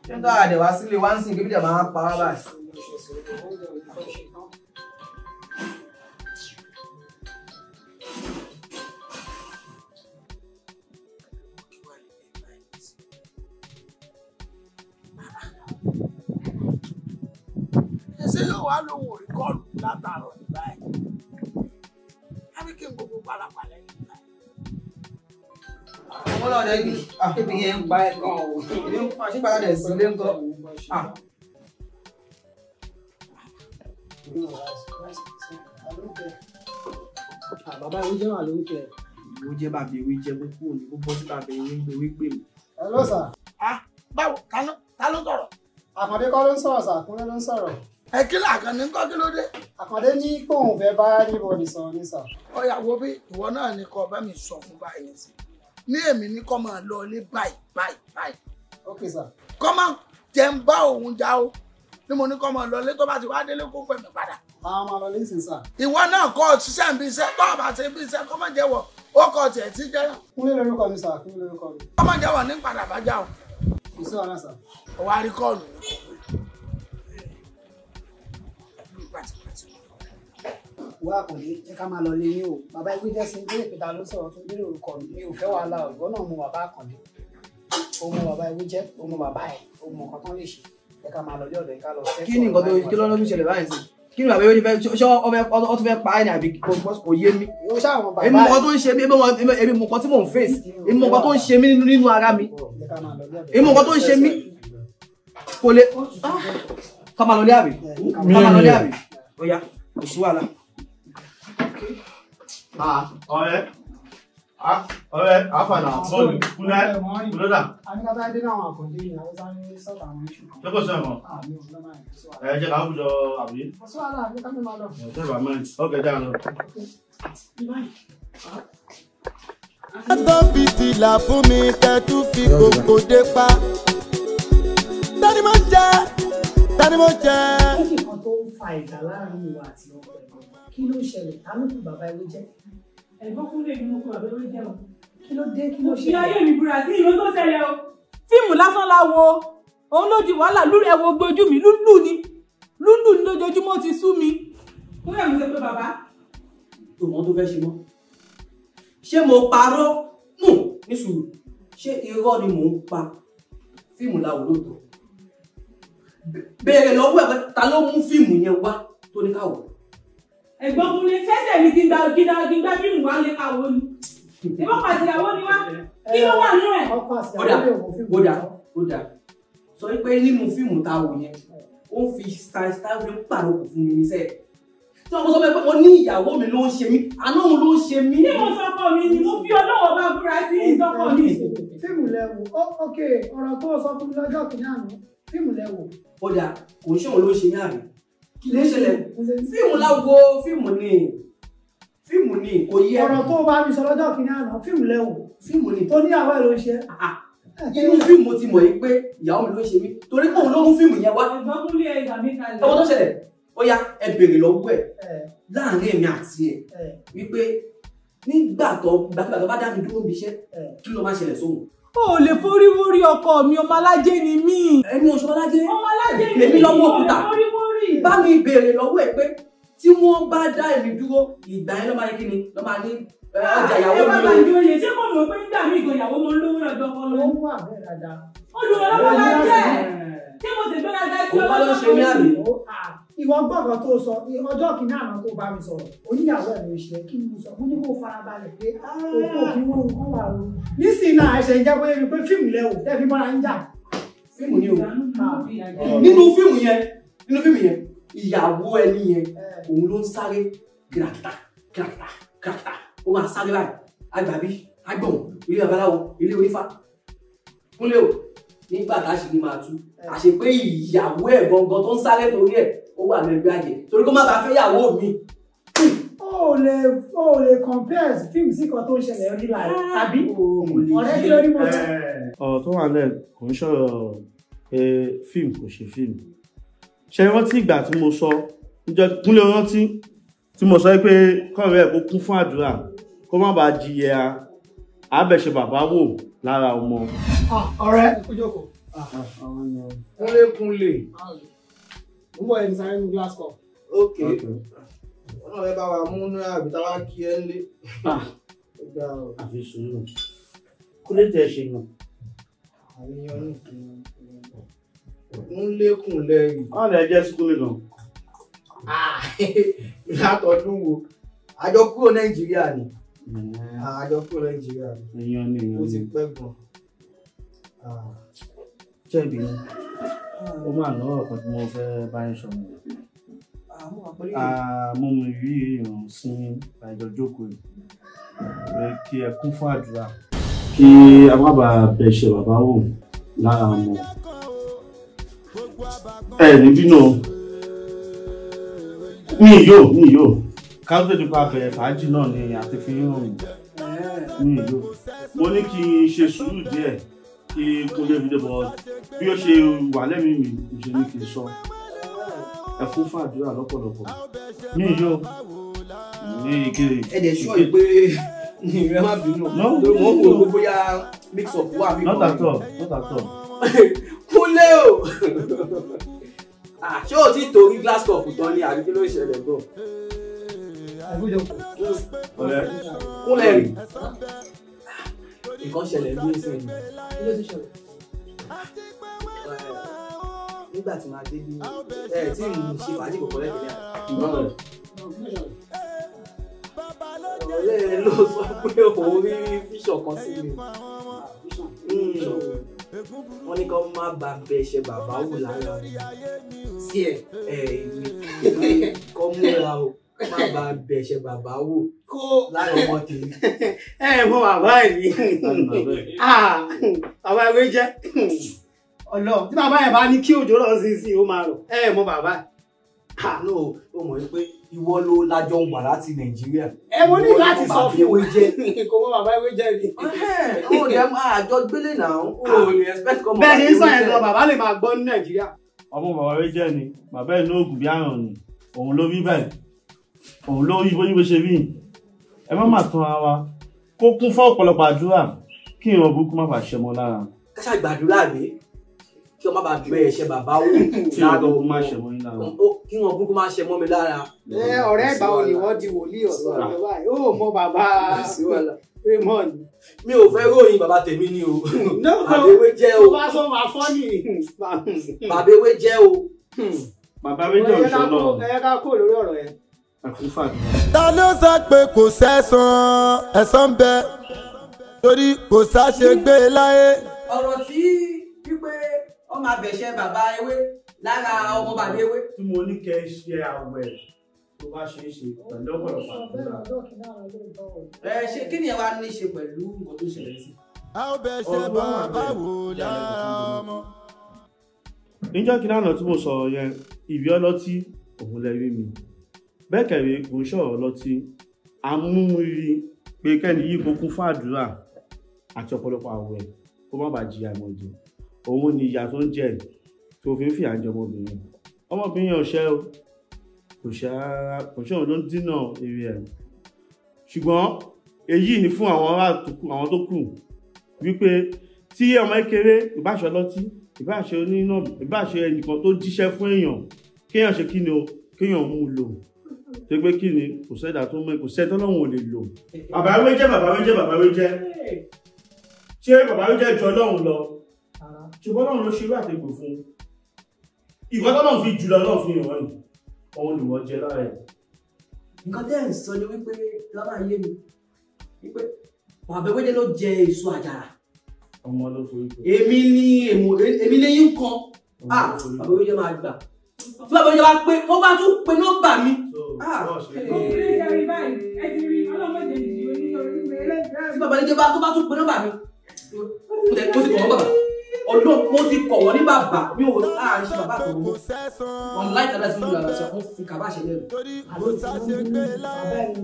ṣé ń tọ́ àdẹ̀wá sílé wá ń sìn kébí dẹ̀ máa pa wá báyìí. ṣé yóò wá lóhùn òrìkọ́ọ̀lù látàárọ̀ nígbà ẹ̀ àbí kí n gbogbo pàlàpàlà yìí gbà ẹ̀. ọmọ náà dẹ́bi ebi yẹn ń pa ẹ̀ gan o ebi ń pa ṣípa dẹ̀ sí ilé ń kọ́. bàbá ìwé jẹ́ wà lórúkẹ. ìwé jẹ́ bàbá ìwé jẹ́ gbogbo òní gbogbo sí bàbá ìwé ń gbé wí pè mí. ẹ ló sà. báwo ta ló sọ̀rọ̀? Àkàndé kọ́ ló ń sọ̀rọ̀ sà, Kúnlé ló ń sọ̀rọ̀. ẹ kí làkàndé ń kọ́ kí ló dé? Àkàndé ní kóun fẹ́ bá níbọ̀dì sọ̀rọ̀ ní sà. ọ̀yà wo bí ìwọ náà ní kọ́ bá mi sọ fún báyìí ní sí ní èmi ní kọ́ máa lọ ilé báyìí. ok sà. kọ́ máa jẹ́ ń bá òun já o ní mo ní kọ́ máa lọ ilé tó bá ti wá délé kó pè mí padà. àwọn máa lọ lé sí sà. ìwọ náà kọ́ ṣiṣẹ́ ń bí iṣẹ́ tó bá ṣe bí iṣẹ́ kọ́ máa jẹ́wọ́ ó kọ́ tiẹ̀ tí jẹ́. Kúnlé lórúkọ mi sà, Kúnlé lórúkọ mi. kọ́ máa jẹ́wọ́ ní padà bá já o. kò sí ọ̀nà sà. ọ̀wá rí kọ́ọ̀lù wá Àkàndé jẹ́ ká máa lọ lé yín o bàbá ìwé jẹ́ sí ilé ìpìta ló sọ̀rọ̀ tó dé orúkọ mi ò fẹ́ wàhálà ọ̀gbọ́n náà mo bàbá Àkàndé ó mọ bàbá ìwé jẹ́ ó mọ bàbá ẹ̀ ó mọ nǹkan tán lè ṣe jẹ́ ká máa lọ lé ọ̀dọ̀ ká lọ fẹ́. kí ni nǹkan tó kí lọ́nà tó ṣẹlẹ̀ báyìí sí kí ni bàbá ìwé fẹ́ ṣé ọ tún fẹ́ pa ẹ̀ ní àbí kò yé mi. èmi mọ̀ nǹkan tó ń ṣe mí èmi mọ̀ nǹkan tí mò ń face èmi mọ̀ nǹkan tó ń ṣe mí nínú ara mi èmi mọ̀ nǹkan tó ń ṣe mí kò lè ká máa lọ lé àbí ká máa lọ lé àbí ó yá kò sí wàhálà. ọ̀rẹ́ àfàlà bọ́ọ̀lù kúnlẹ̀ dà. àníkàtà dé náà Àkàndé ni àwọn sáré sọ́ọ̀tà àwọn iṣu. ṣé kò sẹ́wọ̀n? jẹ́ ká àwùjọ àbí. ọ̀ṣọ́ àlà àbí ká mi máa lọ. ṣé bàbá mi ọ̀gẹ̀ dà lọ. tó fi tìlà fún mi tẹ́tù fi kòkò dé pa. tani mo jẹ tani mo jẹ. kí nǹkan tó ń fa ìjà láàrin ìwà àti ọkọ ẹ̀ kí ló ṣẹlẹ̀ ta ló kù bàbá ìwé jẹ́. ẹ̀gbọ́n Kúnlé ni mo kọ àbẹ̀wé jẹ́ o. kí ló dé kí ló ṣẹlẹ̀. ìyá ayé mi búra sí ìlú tó ṣẹlẹ̀ o. fíìmù lásán la wo òun ló di wàhálà lórí ẹ̀wọ̀ gbojú mi lúlù ni lójoojúmọ́ ti sú mi. Kúnlé mi sọ pé bàbá. tòmọ́ tó fẹ́ ṣe mọ́ ṣé mo parọ́ ní sùúrù ṣé irọ́ ni mò ń pa fíìmù la wò lóòótọ́ béèrè lọ́wọ́ ẹ̀ pé ta ló mú fíìmù yẹn wá tó ní káwọ́. ẹ̀gbọ́n Kúnlé ṣẹ̀ṣẹ̀ mi ti gba fíìmù wá lé káwọ́ ni ìbọn pàṣẹyàwó ni wá kí ló wà nínú ẹ̀. ó dà sọ pé nínú fíìmù ta wò yẹn ó fi style fi ń pàrọ̀kù fún mi níṣẹ́ tí wọ́n sọ pé mo ní ìyàwó mi ló ń ṣe mí àná òun ló ń ṣe mí. ní mo sọkọ mi ni mo fi ọlọ́wọ́ bá búra sí ìsọkọ mi. fíìmù lẹ́wọ̀ ok ọ̀rọ̀ tó sọ fún mi lọ́jọ́ kìíní àná fíìmù lẹ́wọ̀. ó dà kò ń ṣe òun ló ń ṣe mí àbí kí ló ń ṣẹlẹ̀ fíìmù láwo fíìmù ni kò yẹ. ọ̀rọ̀ tó bá mi sọ lọ́jọ́ kìíní àná fíìmù lẹ́wọ̀ fíìmù ni tó ní àwẹ̀ ló ń ṣe. inú fíìmù ti mọ̀ yìí pé ìyàwó mi ló ń ṣe mí torí pé òun ló mú fíìmù yẹn wá. ẹ̀gbọ́n Kúnlé ìgbà mi kalẹ̀. ọmọ tó ṣẹlẹ̀ ó yá ẹ bèrè lọ́wọ́ ẹ̀ láàrin èmi àti ẹ̀ wípé nígbà tó bá dá mi dúró níbi iṣẹ́ kí ló máa ṣẹlẹ̀ sóhun. o lè forí wórí ọkọ mi ọmọ alájẹ ni mí. ẹni oṣù alájẹ ọmọ alájẹ ni èmi lọ́wọ́ òkúta forí wórí. bá mi bèrè lọ́wọ́ ẹ̀ pé tí wọ́n bá dá èmi dúró ìgbà yẹn ló máa ní kíni ló máa ní ọjà ìyàwó mi o. ẹ bá bá ìjọ yẹn ṣé kò mọ̀ pé nígbà míì gan ìyàwó mo ń lówó lọ́dọ̀ ọkọ lọ. ó wà bẹ́ẹ̀ dáadáa. olùrànlọ́wọ́ la jẹ́ ṣé mo sì gbéra ga sí ọlọ́dún ṣe mí àmì ìwọ gbọ́dọ̀ tó sọ ọjọ́ kìíní àná tó bá mi sọ̀rọ̀ oníyàwó ẹ̀ ló ṣe kí ni mo sọ mo ní kó farabalẹ̀ pé òkú òkú wọn nǹkan wà o nísìnyí náà ẹsẹ̀ ìjẹ́ pé rí pé fíìmù lẹ́wọ̀ tẹ́fí mọ́ra ń jà fíìmù ni o nínú fíìmù yẹn ìyàwó ẹni yẹn òun ló ń sáré kìràkìtà kìràkìtà kìràkìtà ó máa sáré báyìí agbàbí agbọ̀n ilé babaláwo ilé onífá kúnlé o nígbà tá a ṣe ní máa tú àṣepé ìyàwó ẹ̀ gangan tó ń sáré torí ẹ̀ ó wà lẹ́gbẹ́ àjẹ́ torí kó má bàa fẹ́ ìyàwó mi. ó lè compare fíìmù sí kan tó ń ṣẹlẹ̀ rí láì tàbí ọ̀rẹ́ kí ló ní mo sọ. ọ̀rọ̀ tó wà lẹ̀ kò ń sọ̀rọ̀ pé fíìmù kò ṣe fíìmù ṣe rántí ìgbà tí mo sọ níjọ́ kúnlẹ̀ rántí tí mo sọ pé kọ́ọ̀rẹ́ ẹ̀ kó kún fún àdúrà kó má bàa jìyà àbẹ̀ṣe bàbá wò lára ọmọ. ọ̀rẹ́ kújòkó. kúnlé. ń bọ̀ ẹni sáré ní glass cup. ok wọn náà fẹ́ bá wa mú ní àbíta wá kí ẹ ń lé. àfi sùúrù kúnlé tẹ̀ ṣe yàn. àríyàn ní ń lékùn lẹ́yìn. wọ́n lè jẹ́ skúlì gan. látọdún wo àjọ kúrò nàìjíríà ni àjọ kúrò nàìjíríà ni. èèyàn ni èèyàn ni ó ti pẹ́ gan. jẹ́bi ó máa lọ́wọ́ kan tí mo fẹ́ bá ń sọ̀rọ̀. mo mú ìrí ìrùn sí àìjọ jókòó yìí pé kí ẹ kún fún àdúrà kí a má bàa bẹ̀ṣẹ̀ bàbá wò lára ọmọ. Níbí náà mi yóò káwé nípa bẹ̀rẹ̀ fàájì náà ni àti fi ń rìn mi yóò mo ní kí n ṣe sùúrù díẹ̀ kí kúnlé fi débọ̀ bí ó ṣe wà lẹ́mìí mi mo ṣe ní kí n sọ ẹ fún fàdúrà lọ́pọ̀lọpọ̀ mi yóò ní ìkéré. ẹ dẹ̀ sọ pé ìrẹ́ má bínú lórí mọ́ kò gbogbo ya mix up wà mí. not at all. kúnlé o ṣé o ti torí glass cup tán ni àbí kí ló ṣẹlẹ̀ gan. kúnlẹ̀ rí nǹkan ṣẹlẹ̀ ní ìsìn yìí. kí ló ti ṣẹlẹ̀. nígbà tí màá dé bí tí mo ṣe fàájì kọ̀ọ̀kan lẹ́gbẹ̀ẹ́ ọ̀rẹ́ ló sọ pé òun rí fíṣọ̀ kan sí mi. wọ́n ní kó má ba bẹ̀ṣẹ̀ bàbá wò lára sí ìwé kó múra o má ba bẹ̀ṣẹ̀ bàbá wò lára ọmọ tèmi. mọ bàbá ẹ ní bàbá ewé jẹ ọlọ tí bàbá ẹ bá ní kí òjò lọ sí ó máa rọ mọ bàbá ẹ. no o mọ̀ pé ìwọ ló lájọ wà láti nàìjíríà. mo ní láti sọ fún ewé jẹ kò mọ bàbá ewé jẹ ni. ó dẹ àjọ gbélé náà ó lè expect kọ́ mọ́. bẹ́ẹ̀ ni sọ yẹn lọ bàbá lè máa gbọ́ ní nàìjíríà. ọmọ bàbá rẹ jẹ ni bàbá ẹ ní oògùn bí àrùn ni òun ló rí bẹ́ẹ̀ òun ló rí bó ṣe rí ẹ má máa tán ara wa kó kún fún ọ̀pọ̀lọpọ̀ àdúrà kí ìran burúkú má bàa ṣe mọ́ lára. káṣá gbàdúrà mi kí wọn má bàa bẹ ẹ̀ṣẹ̀ bàbá wò lára ọmọ má ṣe mọ́ yín lára. kí wọn burúkú má ṣe mọ́ mi lára. ọ̀rẹ́ ìgbà wo ni wọ́n di wòlíì ọ̀sán ìjọba yìí ó mọ bàbá Raymond. mi ò fẹ́ ròyìn bàbá tèmi ni o. bàbá ewé jẹ́ o. tó bá sọ máa fọ́ ni. bàbá ewé jẹ́ o. bàbá ewé jẹ́ òṣèlú náà. ẹ ká kó lórí ọ̀rọ̀ yẹn. ta ló sọ pé kò ẹ̀san bẹ torí kò sáṣegbé láyé. ọ̀rọ̀ tí wípé ọmọ abẹ̀ṣẹ̀ bàbá ewé lára ọmọ bàbá ewé. tí mo ní kẹ́ ẹ ṣe àwẹ̀ tó bá ṣe é ṣe pẹ̀lú ọ̀pọ̀lọpọ̀ àdúrà. ṣé kí ni ẹ wá ní ṣe pẹ̀lú nǹkan tó ṣẹlẹ̀ sí. a ó bẹ̀ṣẹ̀ bàbá wò lára ọmọ. níjọ́ kí lánàá tí mo sọ̀rọ̀ yẹn ìbí ọlọ́tí òun lẹ rí mi bẹ́ẹ̀ kẹ̀rẹ́ kò ń sọ̀rọ̀ ọlọ́tí amúrí pé kẹ́ni yìí kó kún fún àdúrà àti ọ̀pọ̀lọpọ̀ àwẹ̀ kó má bàa jìyà ìmọ̀jẹ̀ òun ni ìyà tó ń jẹ tó fi ń fìyà jẹ ọmọbìnrin ọ̀ṣẹ́ o kò ṣe òun ló ń dínà èrè ẹ̀ ṣùgbọ́n èyí ni fún àwọn tó kù wípé tí ọmọ kékeré ìbáṣọ ọlọ́tí ìbáṣe onínà ìbáṣe ẹnìkan tó jíṣẹ́ fún èèyàn kéèyàn ṣe kí ni o kéèyàn mú un lò tó gbé kí ni kò sẹ́dà tó mọ́ kò sẹ́dà lọ́wọ́ ò lè lò. bàbá wé jẹ́ ṣé bàbá wé jẹ́ ju ọlọ́run lọ ṣùgbọ́n ọlọ́run ló ṣe irú àtẹ̀gbò fún ìwọ tọ́lọ́run fi jùlọ ọlọ́run fi hàn wọ́n òun ni wọ́n jẹ lára ẹ̀. nǹkan tẹ́ ẹ̀ ń sọ ni wípé lábàá yé mi wípé bàbá Ewéjẹ ló jẹ èso àjàrà. ọmọ ló forí kọ. èmi lẹ́yìn kan bàbá Ewéjẹ máa gbà tí bàbá Ewéjẹ bá pé ó bá tún pe nọ́mbà mi. tí bàbá Ewéjẹ tó bá tún pe nọ́mbà mi mo ti kọ̀ wọ́n bàbá mo ti kọ̀ wọ́n ní bàbá mi ò láàrin sí bàbá àtọ̀wọ́ wọn láì tẹ́lẹ̀ sí ìlú àlàsọ fún fi kàbá ṣe lẹ́nu.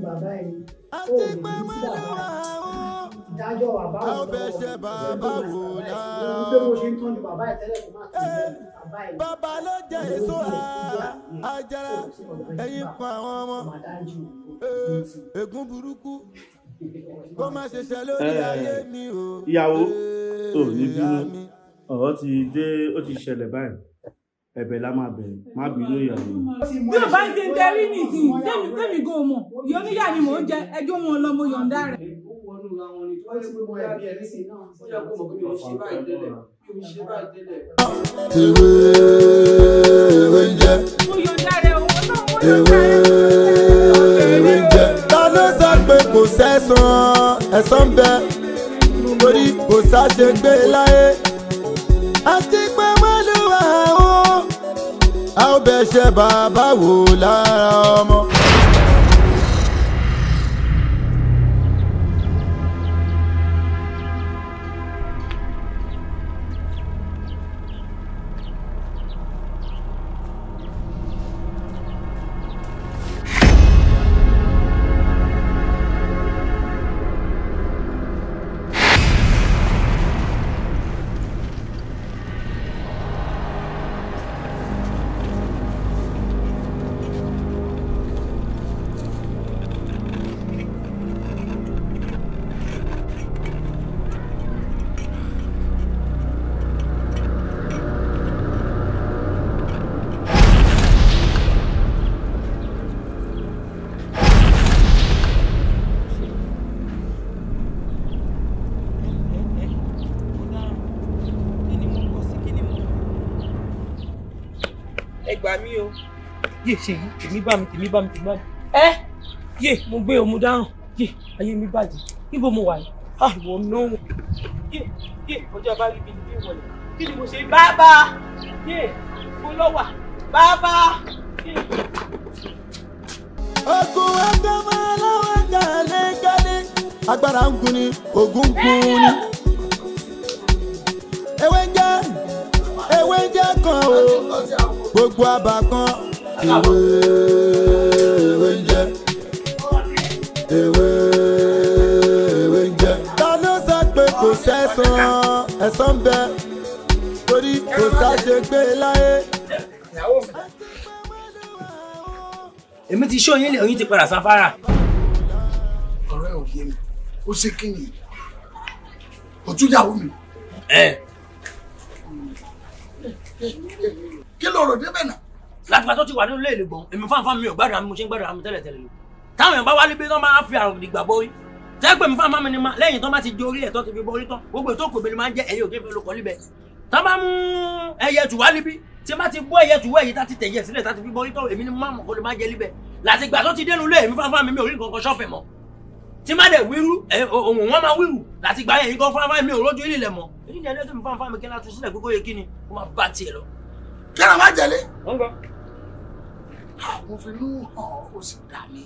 bàbá ẹni ó lè ní sí bàbá ìdájọ́ bàbá ò lọ́wọ́ pé mo ṣe ń tọ́jú bàbá ẹ̀ tẹ́lẹ̀ kó má tó bàbá ẹ̀. bàbá ló jẹ́ èso àjàrà ẹ̀yìn pa àwọn ọmọ ègún burúkú kó má ṣe ṣe lórí ayé mi o. ìyàwó tó ní bínú ọ̀rọ̀ ti dé ó ti ṣẹlẹ̀ báyìí ẹ̀bẹ̀ la máa bẹ̀rẹ̀ má bínú ìyàwó. bí o bá ń ṣe tẹ́rí nìsín tẹ́mi gan mọ̀ ìyọ́ níyà ni mò ń jẹ ẹjọ́ wọn lọ mo yọ̀ǹda rẹ̀. ewé ń jẹ. mo yọ̀ǹda rẹ̀ òun náà mo yọ̀ǹda ewé ń jẹ. ta ló sọ pé kò sẹ́san ẹ̀san ń bẹ torí kò sáṣe gbé láyé àti pé mọ́lúwà ó a ó bẹ̀ ṣe bàbá wò lára ọmọ. gbà mí o yé ṣe yìí tèmi bá mi yé mo gbé omu dáràn yé ayé mi bàjẹ́ níbo mo wà yìí ìwọ náà yé ọjọ́ bá rí bí ní ìwọlẹ̀ kí ni mo ṣe bàbá yé mo lọ wà bàbá yé. ogun ẹgbẹ́ máa lọ́wọ́ gàlẹ́gàlẹ́ agbára ń gun ni ogun ń gun ni ewé ń jẹ́ kan o gbogbo àbá kan ewé ń jẹ́ ń jẹ́. ta ló sọ pé kò sẹ́san ẹ̀san ń bẹ torí kò sáṣe gbé láyé. èmi ti ṣó yín lè oyin ti padà sáfárà. ọ̀rẹ́ ò yé mi ó ṣe kí ni òtúnyàwó mi. kí ló rò débẹ̀ náà. látìgbà tó ti wà nínú ilé ìlẹ̀gbọ̀n èmi fáńfáń mi ò gbádùn àmì mo ṣe ń gbádùn àmì tẹ́lẹ̀tẹ́lẹ̀ lò táwọn èèyàn bá wálé bí wọ́n máa fi àrùn ìgbà borí tẹ́gbẹ́ mi fáńfáń mi ni ma lẹ́yìn tó bá ti di orí ẹ̀ tó ti fi borí tán gbogbo ètò òkòbè ni máa ń jẹ́ ẹ̀yẹ òkè fẹ́ lóko líbẹ̀ tó bá mú ẹyẹ tù wá líbí tí má ti bọ́ ẹyẹ tù wá èyí tá ti tẹ̀yẹ sílẹ̀ tá ti fi borí tán èmi ni máa mọ̀ kó lè má jẹ líbẹ̀ látìgbà tó ti dénú ilé èmi fáńfáń mi ò rí nǹkan kan ṣọ́ọ̀fẹ̀ mọ́ tí má dẹ̀ wíru òun wọn máa wíru látìgbà yẹn nǹkan fáńfáń mi ò rójú ilẹ̀ mọ́ èyí ni ẹni tó mi fáńfáń mi kí n láti sílẹ̀ gbogbo yẹ kí ni kó máa bá tiẹ̀ lọ. kí ẹ̀rọ má jẹ̀lé. mo fi inú hàn ó sì dà mí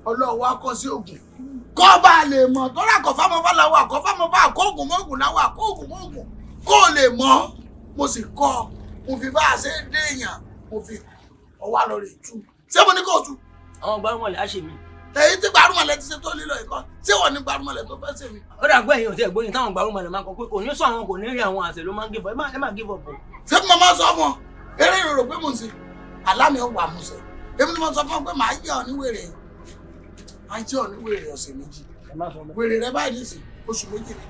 ọlọ́wọ́ akọ sí ògùn kọ́ bá lè mọ̀ tọ́lá àkọ́fámọ́fá làwọn àkọ́fámọ́fá àkóògùn mọ́ògùn làwọn àkóògùn mọ́ògùn kó lè mọ̀ mo sì kọ́ mo fi bá a ṣe é déèyàn mo fi ọwọ́ àlọ́ rẹ̀ tú ṣé mo ní kó tú. àwọn gbárùmọ̀lẹ̀ á ṣe mí. èyí tí gbárùmọ̀lẹ̀ ti ṣe tó lílọ ìkọ́ ṣé wọ́n ní gbárùmọ̀lẹ̀ tó fẹ́ ṣe mí. ó dàgbọ́ ẹ̀yìn òtí ẹ̀gbóyin táwọn gbárùmọ̀lẹ̀ máa kọ pé kò ní sọ àwọn kò ní rí àwọn àṣẹ ló máa ń give up ẹ má give up. ṣé mo máa sọ fún ọ eré ìrorò pé mo ń ṣe àlámì ọwọ́ àmúṣe èmi ni mo sọ fún ọ pé màá yẹ ọ ní wèrè à ń jẹ́ ọ ní wèrè ọ̀sẹ̀ méjì wèrè rẹ báyìí ní ìsìn oṣù méjì ní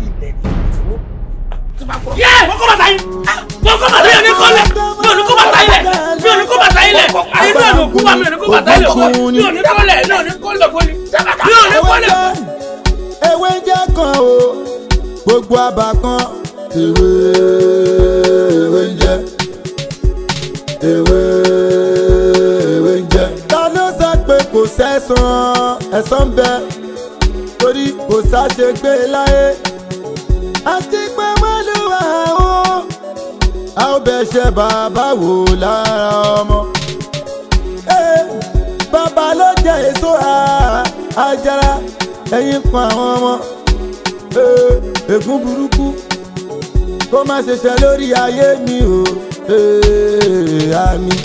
ilẹ̀ yé mo kọ́ bàtà yín mo kọ́ bàtà yín ní kọ́lẹ̀ mi ò ní kó bàtà yín lẹ̀ mi ò ní kó bàtà yín lẹ̀ ayé mi ò ní kú wa mi ò ní kó bàtà yín lẹ̀ mi ò ní kọ́lẹ̀ mi ò ní kọ́lẹ̀ kọ́lẹ̀ mi ò ní kọ́lẹ̀. ewé ń jẹ́ kan o gbogbo àbá kan ewé ń jẹ́ sẹ́sàn ẹ̀san bẹ torí kò sáṣegbé láyé àti pé wọ́n lù wá o a ó bẹ ṣe bàbá wò lára ọmọ. Bàbá ló jẹ èso àjàrà ẹ̀yìn kan àwọn ọmọ. Ègún burúkú kó má ṣe ṣe lórí ayé mi o. Àmín.